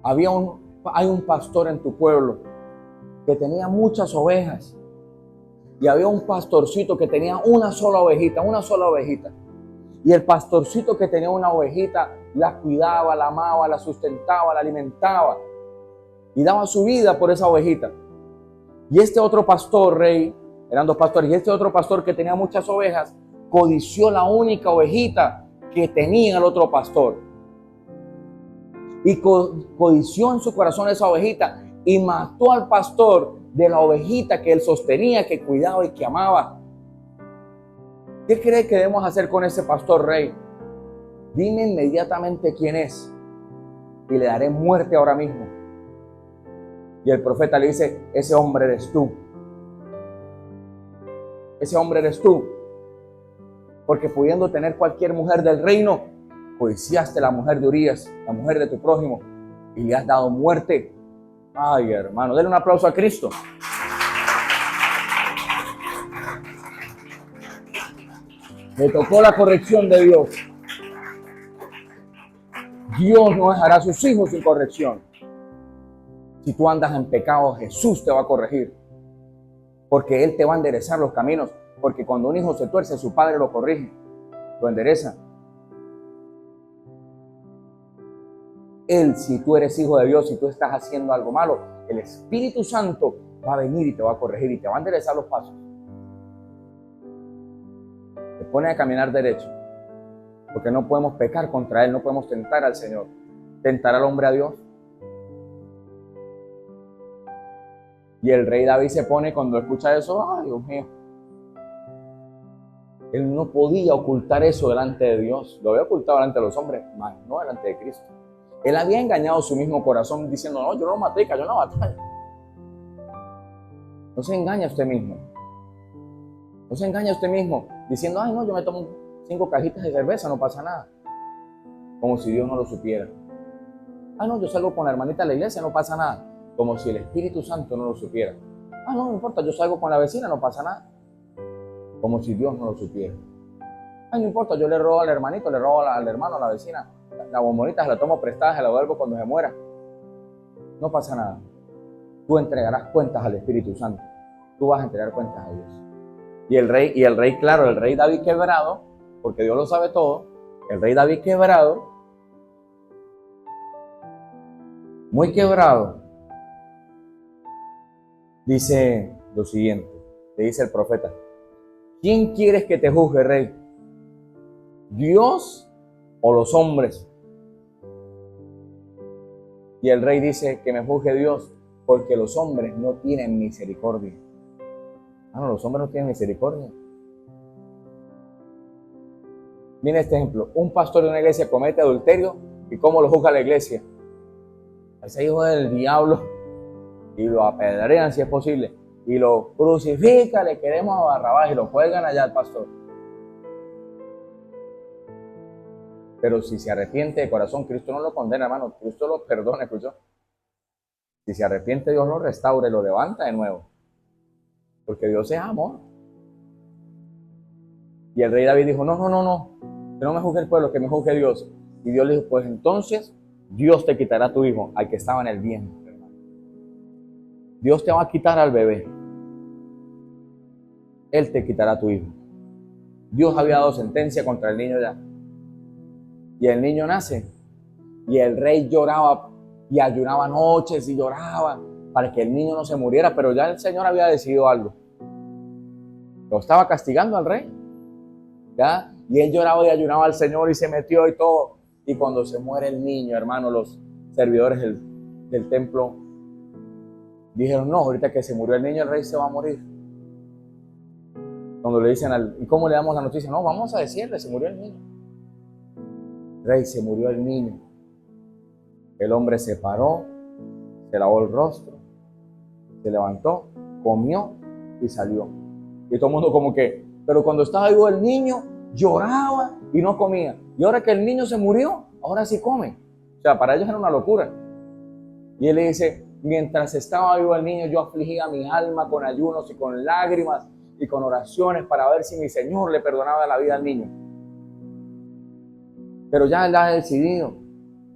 Hay un pastor en tu pueblo que tenía muchas ovejas. Y había un pastorcito que tenía una sola ovejita. Y el pastorcito que tenía una ovejita la cuidaba, la amaba, la sustentaba, la alimentaba. Y daba su vida por esa ovejita. Y este otro pastor, rey, eran 2 pastores, y este otro pastor que tenía muchas ovejas, codició la única ovejita que tenía el otro pastor. Y codició en su corazón esa ovejita y mató al pastor de la ovejita que él sostenía, que cuidaba y que amaba. ¿Qué cree que debemos hacer con ese pastor, rey? Dime inmediatamente quién es y le daré muerte ahora mismo. Y el profeta le dice, ese hombre eres tú. Ese hombre eres tú. Porque pudiendo tener cualquier mujer del reino, codiciaste la mujer de Urías, la mujer de tu prójimo, y le has dado muerte. Ay, hermano, denle un aplauso a Cristo. Le tocó la corrección de Dios. Dios no dejará a sus hijos sin corrección. Si tú andas en pecado, Jesús te va a corregir. Porque Él te va a enderezar los caminos. Porque cuando un hijo se tuerce, su padre lo corrige, lo endereza. Él, si tú eres hijo de Dios, si tú estás haciendo algo malo, el Espíritu Santo va a venir y te va a corregir y te va a enderezar los pasos. Te pone a caminar derecho. Porque no podemos pecar contra Él, no podemos tentar al Señor. Tentar al hombre a Dios. Y el rey David se pone, cuando escucha eso, ay, Dios mío. Él no podía ocultar eso delante de Dios. Lo había ocultado delante de los hombres, más no delante de Cristo. Él había engañado su mismo corazón diciendo, no, yo no lo maté, cayó en la batalla. No se engaña a usted mismo. No se engaña a usted mismo diciendo, ay, no, yo me tomo 5 cajitas de cerveza, no pasa nada. Como si Dios no lo supiera. Ah, no, yo salgo con la hermanita de la iglesia, no pasa nada. Como si el Espíritu Santo no lo supiera. Ah, no, no importa, yo salgo con la vecina, no pasa nada. Como si Dios no lo supiera. Ay, no importa, yo le robo al hermanito, le robo al hermano, a la vecina. La bombonita se la tomo prestada, se la devuelvo cuando se muera. No pasa nada. Tú entregarás cuentas al Espíritu Santo. Tú vas a entregar cuentas a Dios. Y el rey, claro, el rey David quebrado, porque Dios lo sabe todo, el rey David quebrado, muy quebrado, dice lo siguiente, le dice el profeta, ¿quién quieres que te juzgue, rey? ¿Dios o los hombres? Y el rey dice que me juzgue Dios, porque los hombres no tienen misericordia. Ah, no, los hombres no tienen misericordia. Mira este ejemplo, un pastor de una iglesia comete adulterio y cómo lo juzga la iglesia. Ese hijo del diablo y lo apedrean si es posible. y lo crucifica, le queremos a Barrabás y lo cuelgan allá al pastor. Pero si se arrepiente de corazón, Cristo no lo condena, hermano, Cristo lo perdona, ¿escuchó? Si se arrepiente, Dios lo restaura y lo levanta de nuevo. Porque Dios es amor. Y el rey David dijo, no, que no me juzgue el pueblo, que me juzgue Dios. Y Dios le dijo, pues entonces Dios te quitará a tu hijo, al que estaba en el vientre, hermano. Dios te va a quitar al bebé. Él te quitará a tu hijo. Dios había dado sentencia contra el niño ya. Y el niño nace. Y el rey lloraba y ayunaba noches y lloraba para que el niño no se muriera. Pero ya el Señor había decidido algo. Lo estaba castigando al rey. ¿Ya? Y él lloraba y ayunaba al Señor y se metió y todo. Y cuando se muere el niño, hermano, los servidores del templo dijeron, no, ahorita que se murió el niño, el rey se va a morir. Cuando le dicen, ¿y cómo le damos la noticia? No, vamos a decirle, se murió el niño. Rey, se murió el niño. El hombre se paró, se lavó el rostro, se levantó, comió y salió. Y todo el mundo como que, pero cuando estaba vivo el niño, lloraba y no comía. Y ahora que el niño se murió, ahora sí come. O sea, para ellos era una locura. Y él le dice, mientras estaba vivo el niño, yo afligía mi alma con ayunos y con lágrimas y con oraciones para ver si mi Señor le perdonaba la vida al niño. Pero ya él ha decidido,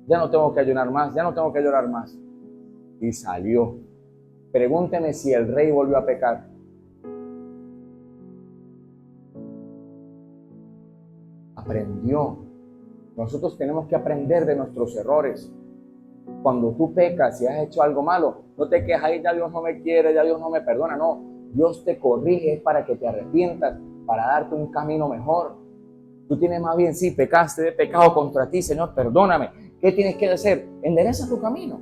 ya no tengo que ayunar más, ya no tengo que llorar más. Y salió. Pregúnteme si el rey volvió a pecar. Aprendió. Nosotros tenemos que aprender de nuestros errores. Cuando tú pecas y has hecho algo malo, no te quejes ahí, ya Dios no me quiere, ya Dios no me perdona. No, Dios te corrige para que te arrepientas, para darte un camino mejor. Tú tienes más bien, sí, pecaste, he pecado contra ti, Señor, perdóname. ¿Qué tienes que hacer? Endereza tu camino.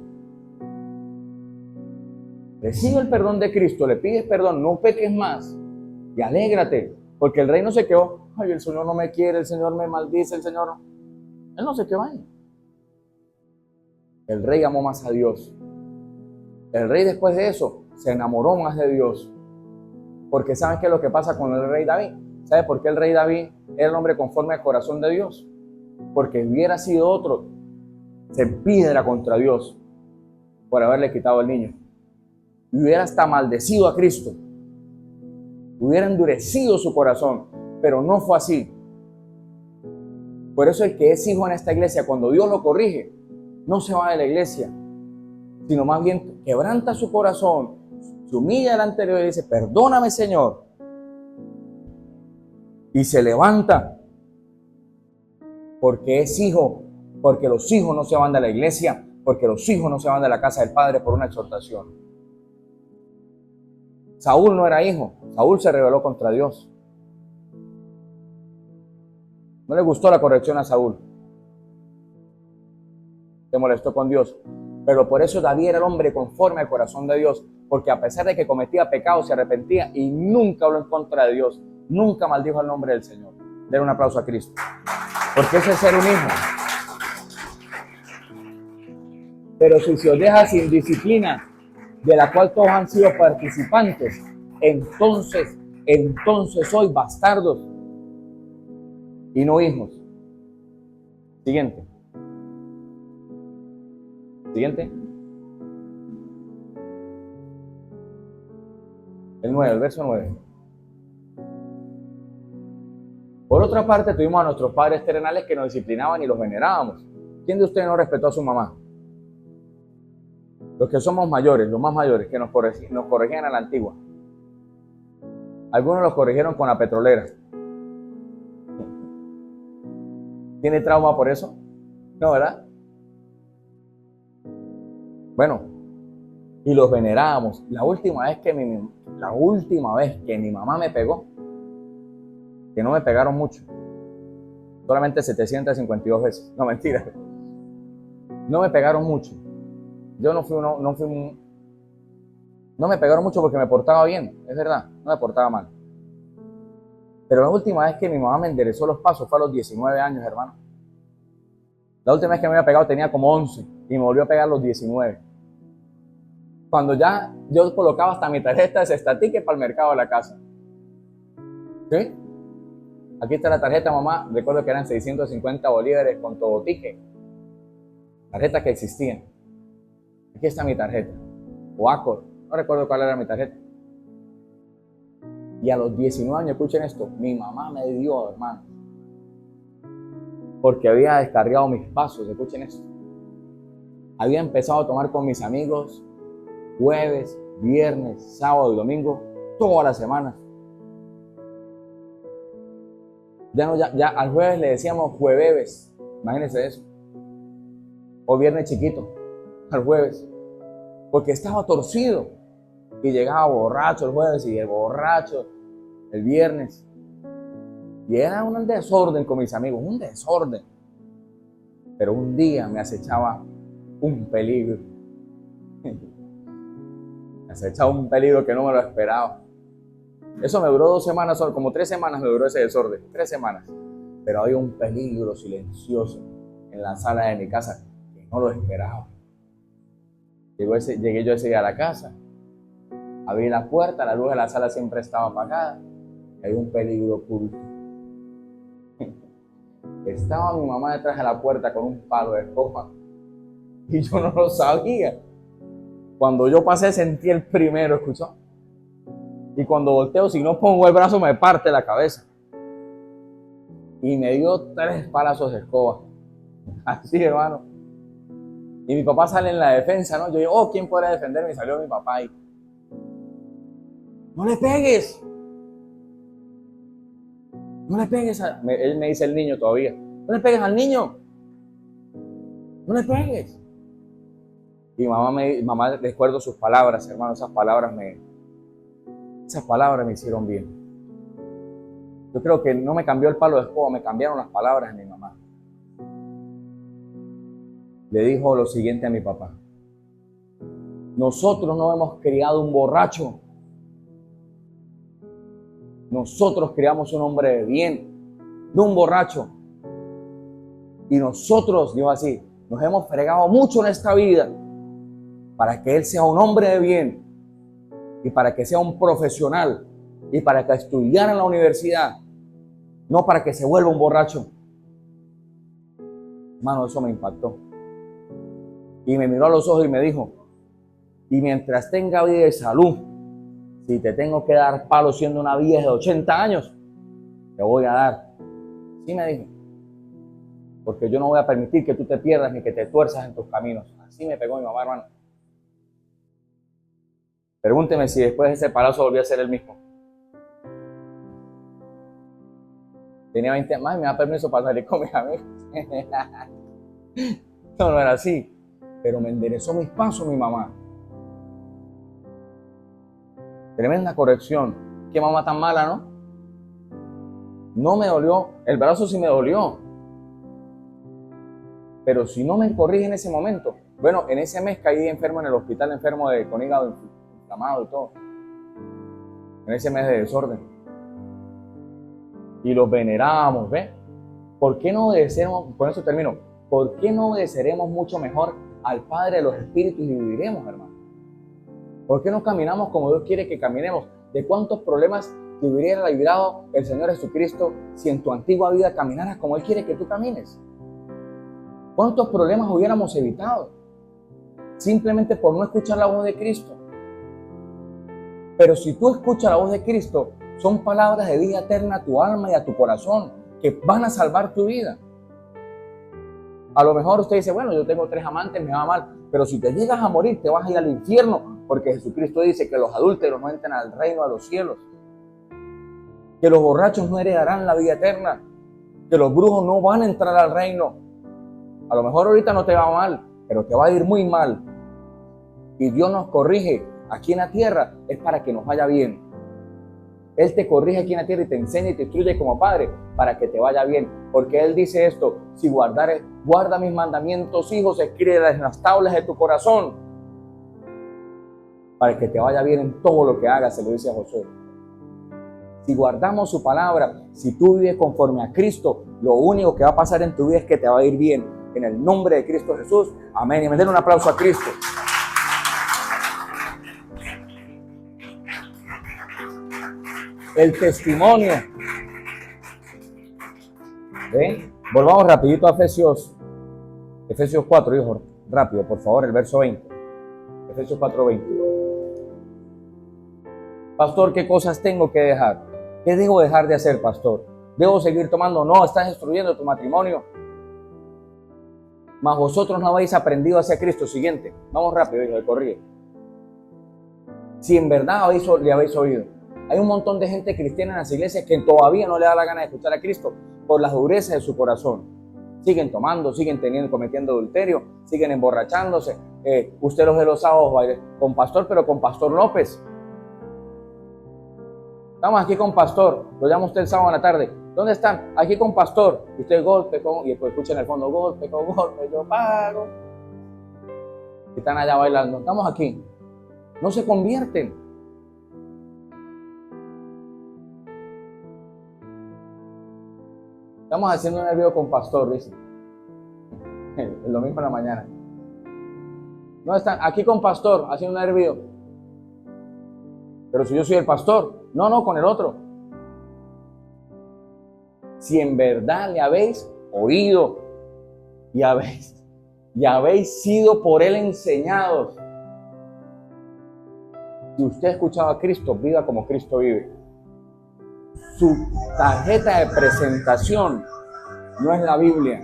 Recibe el perdón de Cristo, le pides perdón, no peques más y alégrate, porque el rey no se quedó, ay, el Señor no me quiere, el Señor me maldice, el Señor no. Él no se quedó ahí. El rey amó más a Dios. El rey después de eso se enamoró más de Dios. Porque ¿saben qué es lo que pasa con el rey David? ¿Sabe por qué el rey David era el hombre conforme al corazón de Dios? Porque hubiera sido otro, se piedra contra Dios por haberle quitado el niño. Y hubiera hasta maldecido a Cristo. Hubiera endurecido su corazón. Pero no fue así. Por eso el que es hijo en esta iglesia, cuando Dios lo corrige, no se va de la iglesia, sino más bien quebranta su corazón, se humilla delante de Dios y dice, perdóname, Señor. Y se levanta, porque es hijo, porque los hijos no se van de la iglesia, porque los hijos no se van de la casa del Padre por una exhortación. Saúl no era hijo, Saúl se rebeló contra Dios. No le gustó la corrección a Saúl. Se molestó con Dios. Pero por eso David era el hombre conforme al corazón de Dios, porque a pesar de que cometía pecados, se arrepentía y nunca habló en contra de Dios, nunca maldijo el nombre del Señor. Den un aplauso a Cristo. Porque ese es ser un hijo. Pero si se os deja sin disciplina, de la cual todos han sido participantes, entonces sois bastardos y no hijos. Siguiente. El 9, el verso 9. Por otra parte, tuvimos a nuestros padres terrenales que nos disciplinaban y los venerábamos. ¿Quién de ustedes no respetó a su mamá? Los que somos mayores, los más mayores, que nos corregían a la antigua. Algunos los corrigieron con la petrolera. ¿Tiene trauma por eso? No, ¿verdad? Bueno, y los venerábamos. La última vez que mi mamá me pegó, que no me pegaron mucho, solamente 752 veces. No, mentira. No me pegaron mucho. Yo no me pegaron mucho porque me portaba bien, es verdad, no me portaba mal. Pero la última vez que mi mamá me enderezó los pasos fue a los 19 años, hermano. La última vez que me había pegado tenía como 11 y me volvió a pegar a los 19. Cuando ya yo colocaba hasta mi tarjeta de Cestatique para el mercado de la casa. ¿Sí? Aquí está la tarjeta, mamá. Recuerdo que eran 650 bolívares con todo ticket. Tarjetas que existían. Aquí está mi tarjeta. O Accor. No recuerdo cuál era mi tarjeta. Y a los 19 años, escuchen esto, mi mamá me dio, hermano. Porque había descargado mis pasos, escuchen esto. Había empezado a tomar con mis amigos jueves, viernes, sábado y domingo, todas las semanas. Ya al jueves le decíamos jueves, imagínense eso. O viernes chiquito, al jueves. Porque estaba torcido. Y llegaba borracho el jueves y borracho el viernes. Y era un desorden con mis amigos, un desorden. Pero un día me acechaba un peligro. Me acechaba un peligro que no me lo esperaba. Eso me duró 2 semanas, como 3 semanas me duró ese desorden, 3 semanas. Pero había un peligro silencioso en la sala de mi casa que no lo esperaba. Llegué yo ese día a la casa, abrí la puerta, la luz de la sala siempre estaba apagada y había un peligro oculto. Estaba mi mamá detrás de la puerta con un palo de escoba y yo no lo sabía. Cuando yo pasé sentí el primero, ¿escuchó? Y cuando volteo, si no pongo el brazo, me parte la cabeza. Y me dio 3 palazos de escoba. Así, hermano. Y mi papá sale en la defensa, ¿no? Yo digo, ¿quién podrá defenderme? Y salió mi papá ahí. ¡No le pegues! No le pegues él me dice el niño todavía. No le pegues al niño. No le pegues. Y mamá recuerdo sus palabras, hermano. Esas palabras me hicieron bien. Yo creo que no me cambió el palo de escoba, me cambiaron las palabras de mi mamá. Le dijo lo siguiente a mi papá. Nosotros no hemos criado un borracho. Nosotros criamos un hombre de bien, no un borracho. Y nosotros, dijo así, nos hemos fregado mucho en esta vida para que él sea un hombre de bien y para que sea un profesional y para que estudiara en la universidad, no para que se vuelva un borracho. Hermano, eso me impactó. Y me miró a los ojos y me dijo, y mientras tenga vida y salud, si te tengo que dar palo siendo una vieja de 80 años, te voy a dar. Sí me dijo. Porque yo no voy a permitir que tú te pierdas ni que te tuerzas en tus caminos. Así me pegó mi mamá, hermano. Pregúnteme si después de ese palazo volví a ser el mismo. Tenía 20 más y me da permiso para salir con mis amigos. No era así. Pero me enderezó mis pasos mi mamá. Tremenda corrección. Qué mamá tan mala, ¿no? No me dolió. El brazo sí me dolió. Pero si no me corrige en ese momento. Bueno, en ese mes caí enfermo en el hospital, enfermo con hígado inflamado y todo. En ese mes de desorden. Y los venerábamos, ¿ves? ¿Por qué no obedeceremos? Con eso termino. ¿Por qué no obedeceremos mucho mejor al Padre de los Espíritus y viviremos, hermano? ¿Por qué no caminamos como Dios quiere que caminemos? ¿De cuántos problemas te hubiera librado el Señor Jesucristo si en tu antigua vida caminaras como Él quiere que tú camines? ¿Cuántos problemas hubiéramos evitado? Simplemente por no escuchar la voz de Cristo. Pero si tú escuchas la voz de Cristo, son palabras de vida eterna a tu alma y a tu corazón que van a salvar tu vida. A lo mejor usted dice, bueno, yo tengo 3 amantes, me va mal. Pero si te llegas a morir, te vas a ir al infierno. Porque Jesucristo dice que los adúlteros no entran al reino de los cielos. Que los borrachos no heredarán la vida eterna. Que los brujos no van a entrar al reino. A lo mejor ahorita no te va mal, pero te va a ir muy mal. Y Dios nos corrige aquí en la tierra, es para que nos vaya bien. Él te corrige aquí en la tierra y te enseña y te instruye como padre para que te vaya bien. Porque Él dice esto, si guarda mis mandamientos, hijos, escríbelas en las tablas de tu corazón. Para que te vaya bien en todo lo que hagas, se lo dice a Josué. Si guardamos su palabra, si tú vives conforme a Cristo, lo único que va a pasar en tu vida es que te va a ir bien. En el nombre de Cristo Jesús. Amén. Y me den un aplauso a Cristo. El testimonio. ¿Ven? Volvamos rapidito a Efesios 4, hijo. Rápido, por favor, el verso 20. Efesios 4:20. Pastor, ¿qué cosas tengo que dejar? ¿Qué debo dejar de hacer, pastor? ¿Debo seguir tomando? No, estás destruyendo tu matrimonio. Mas vosotros no habéis aprendido hacia Cristo. Siguiente. Vamos rápido, hijo, de corrido. Si en verdad le habéis oído. Hay un montón de gente cristiana en las iglesias que todavía no le da la gana de escuchar a Cristo por las durezas de su corazón. Siguen tomando, siguen cometiendo adulterio, siguen emborrachándose. Usted los ve los sábados baile con pastor, pero con Pastor López. Estamos aquí con pastor, lo llama usted el sábado en la tarde. ¿Dónde están? Aquí con pastor. Y usted golpe y después escucha en el fondo golpe con golpe, yo pago. Y están allá bailando. Estamos aquí. No se convierten. Estamos haciendo un hervido con pastor, dice. El domingo en la mañana. No están aquí con pastor, haciendo un hervido. Pero si yo soy el pastor, no, con el otro. Si en verdad le habéis oído y habéis sido por él enseñados. Si usted ha escuchado a Cristo, viva como Cristo vive. Su tarjeta de presentación no es la Biblia.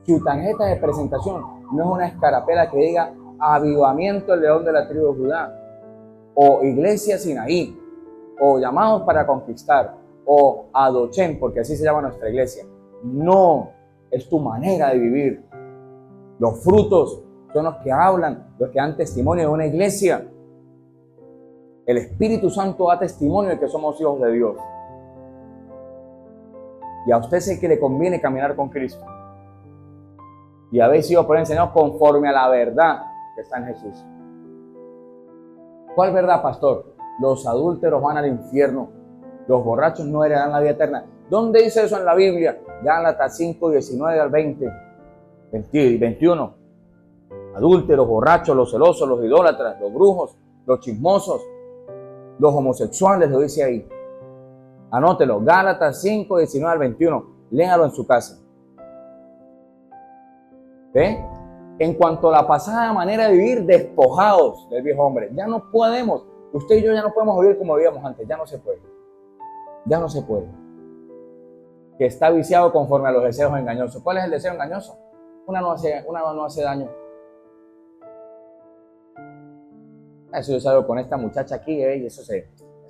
Su tarjeta de presentación no es una escarapela que diga Avivamiento el León de la tribu de Judá, o Iglesia Sinaí, o Llamados para Conquistar, o Adochem, porque así se llama nuestra iglesia. No, es tu manera de vivir. Los frutos son los que hablan, los que dan testimonio de una iglesia. El Espíritu Santo da testimonio de que somos hijos de Dios. Y a usted sé que le conviene caminar con Cristo. Y habéis sido por él enseñados conforme a la verdad que está en Jesús. ¿Cuál verdad, pastor? Los adúlteros van al infierno. Los borrachos no heredarán la vida eterna. ¿Dónde dice eso en la Biblia? Gálatas 5, 19 al 20 y 21. Adúlteros, borrachos, los celosos, los idólatras, los brujos, los chismosos, los homosexuales, lo dice ahí. Anótelo, Gálatas 5, 19 al 21. Léalo en su casa. ¿Ve? En cuanto a la pasada manera de vivir, despojados del viejo hombre. Ya no podemos. Usted y yo ya no podemos vivir como vivíamos antes. Ya no se puede. Ya no se puede. Que está viciado conforme a los deseos engañosos. ¿Cuál es el deseo engañoso? Una no hace daño. Eso yo salgo con esta muchacha aquí, y eso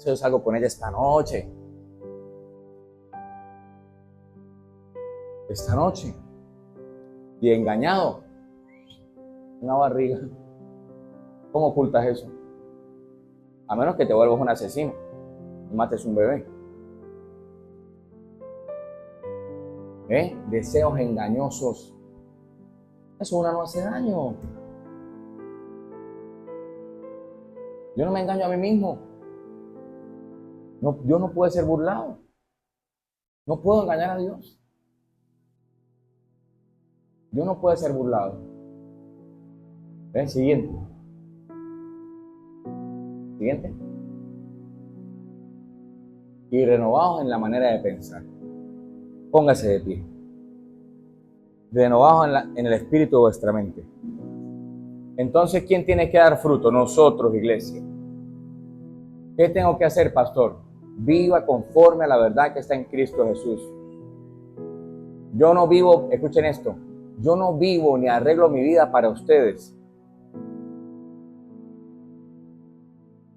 yo salgo con ella esta noche. Esta noche. Y engañado. Una barriga. ¿Cómo ocultas eso? A menos que te vuelvas un asesino y mates un bebé. Deseos engañosos. Eso una no hace daño. Yo no me engaño a mí mismo. No, yo no puedo ser burlado. No puedo engañar a Dios. Yo no puedo ser burlado. ¿Ven? Siguiente. Siguiente. Y renovados en la manera de pensar. Póngase de pie. Renovados en el espíritu de vuestra mente. Entonces, ¿quién tiene que dar fruto? Nosotros, iglesia. ¿Qué tengo que hacer, pastor? Viva conforme a la verdad que está en Cristo Jesús. Yo no vivo, escuchen esto, yo no vivo ni arreglo mi vida para ustedes.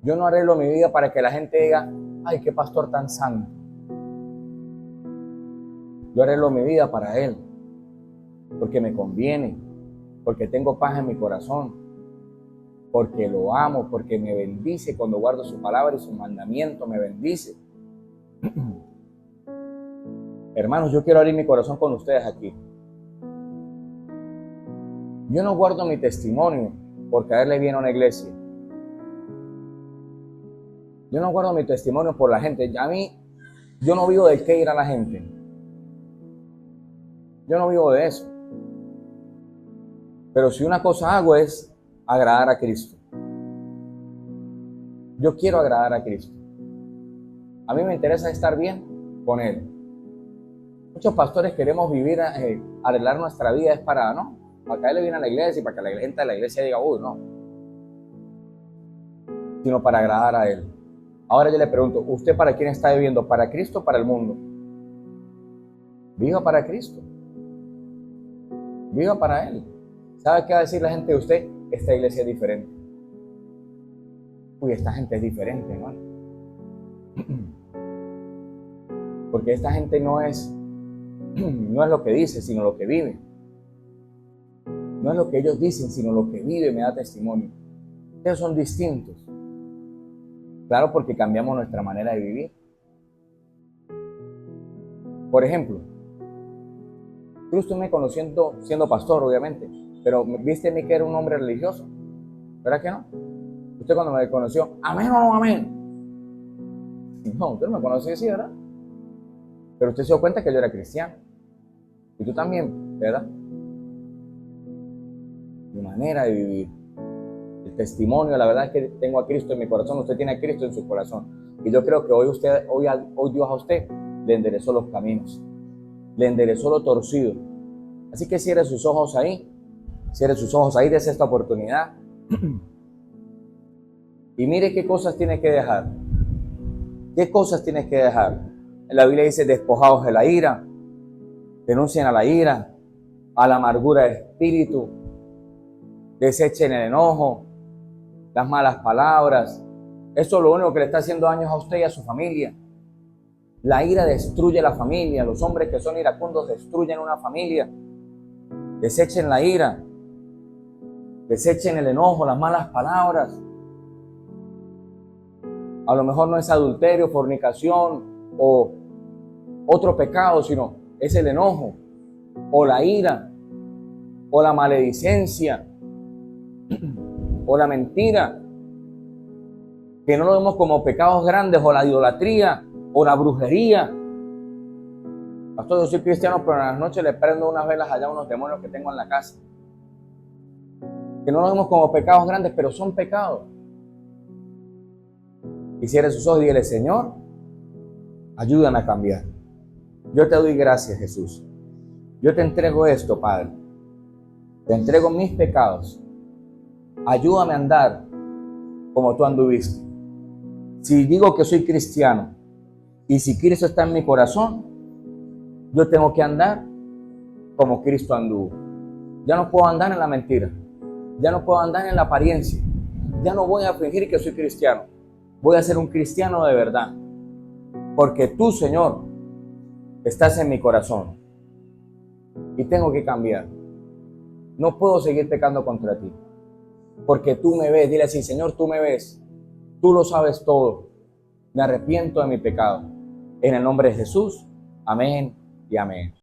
Yo no arreglo mi vida para que la gente diga, ay, qué pastor tan santo. Yo arreglo mi vida para Él, porque me conviene, porque tengo paz en mi corazón, porque lo amo, porque me bendice cuando guardo su palabra y su mandamiento me bendice. Hermanos, yo quiero abrir mi corazón con ustedes aquí. Yo no guardo mi testimonio por caerle bien a una iglesia. Yo no guardo mi testimonio por la gente. Yo no vivo de qué ir a la gente. Yo no vivo de eso. Pero si una cosa hago es agradar a Cristo. Yo quiero agradar a Cristo. A mí me interesa estar bien con Él. Muchos pastores queremos vivir, arreglar nuestra vida, es para, ¿no? Para caerle bien a la iglesia y para que la gente de la iglesia diga, uy, no. Sino para agradar a Él. Ahora yo le pregunto, ¿usted para quién está viviendo? ¿Para Cristo o para el mundo? Viva para Cristo. Viva para Él. ¿Sabe qué va a decir la gente de usted? Esta iglesia es diferente. Uy, esta gente es diferente, hermano. Porque esta gente no es lo que dice, sino lo que vive. No es lo que ellos dicen, sino lo que vive, me da testimonio. Ellos son distintos. Claro, porque cambiamos nuestra manera de vivir. Por ejemplo, usted me conoció siendo pastor, obviamente, pero viste en mí que era un hombre religioso. ¿Verdad que no? Usted cuando me conoció, amén o no amén. No, usted no me conoció así, ¿verdad? Pero usted se dio cuenta que yo era cristiano. Y tú también, ¿verdad? Mi manera de vivir. El testimonio, la verdad es que tengo a Cristo en mi corazón. Usted tiene a Cristo en su corazón. Y yo creo que hoy Dios a usted le enderezó los caminos. Le enderezó lo torcido. Así que cierre sus ojos ahí. Cierre sus ojos ahí, desde esta oportunidad. Y mire qué cosas tiene que dejar. ¿Qué cosas tienes que dejar? En la Biblia dice, despojados de la ira, denuncien a la ira, a la amargura de espíritu, desechen el enojo, las malas palabras. Eso es lo único que le está haciendo daño a usted y a su familia. La ira destruye la familia. Los hombres que son iracundos destruyen una familia. Desechen la ira, desechen el enojo, las malas palabras. A lo mejor no es adulterio, fornicación o otro pecado, sino es el enojo o la ira o la maledicencia o la mentira, que no lo vemos como pecados grandes, o la idolatría o la brujería. Pastor, yo soy cristiano, pero en las noches le prendo unas velas allá a unos demonios que tengo en la casa. Que no lo vemos como pecados grandes, pero son pecados. Y cierre sus ojos y dígale, Señor, ayúdame a cambiar. Yo te doy gracias, Jesús. Yo te entrego esto, Padre. Te entrego mis pecados. Ayúdame a andar como tú anduviste. Si digo que soy cristiano y si Cristo está en mi corazón, yo tengo que andar como Cristo anduvo. Ya no puedo andar en la mentira. Ya no puedo andar en la apariencia. Ya no voy a fingir que soy cristiano. Voy a ser un cristiano de verdad. Porque tú, Señor, estás en mi corazón. Y tengo que cambiar. No puedo seguir pecando contra ti. Porque tú me ves. Dile así, Señor, tú me ves. Tú lo sabes todo. Me arrepiento de mi pecado. En el nombre de Jesús. Amén y amén.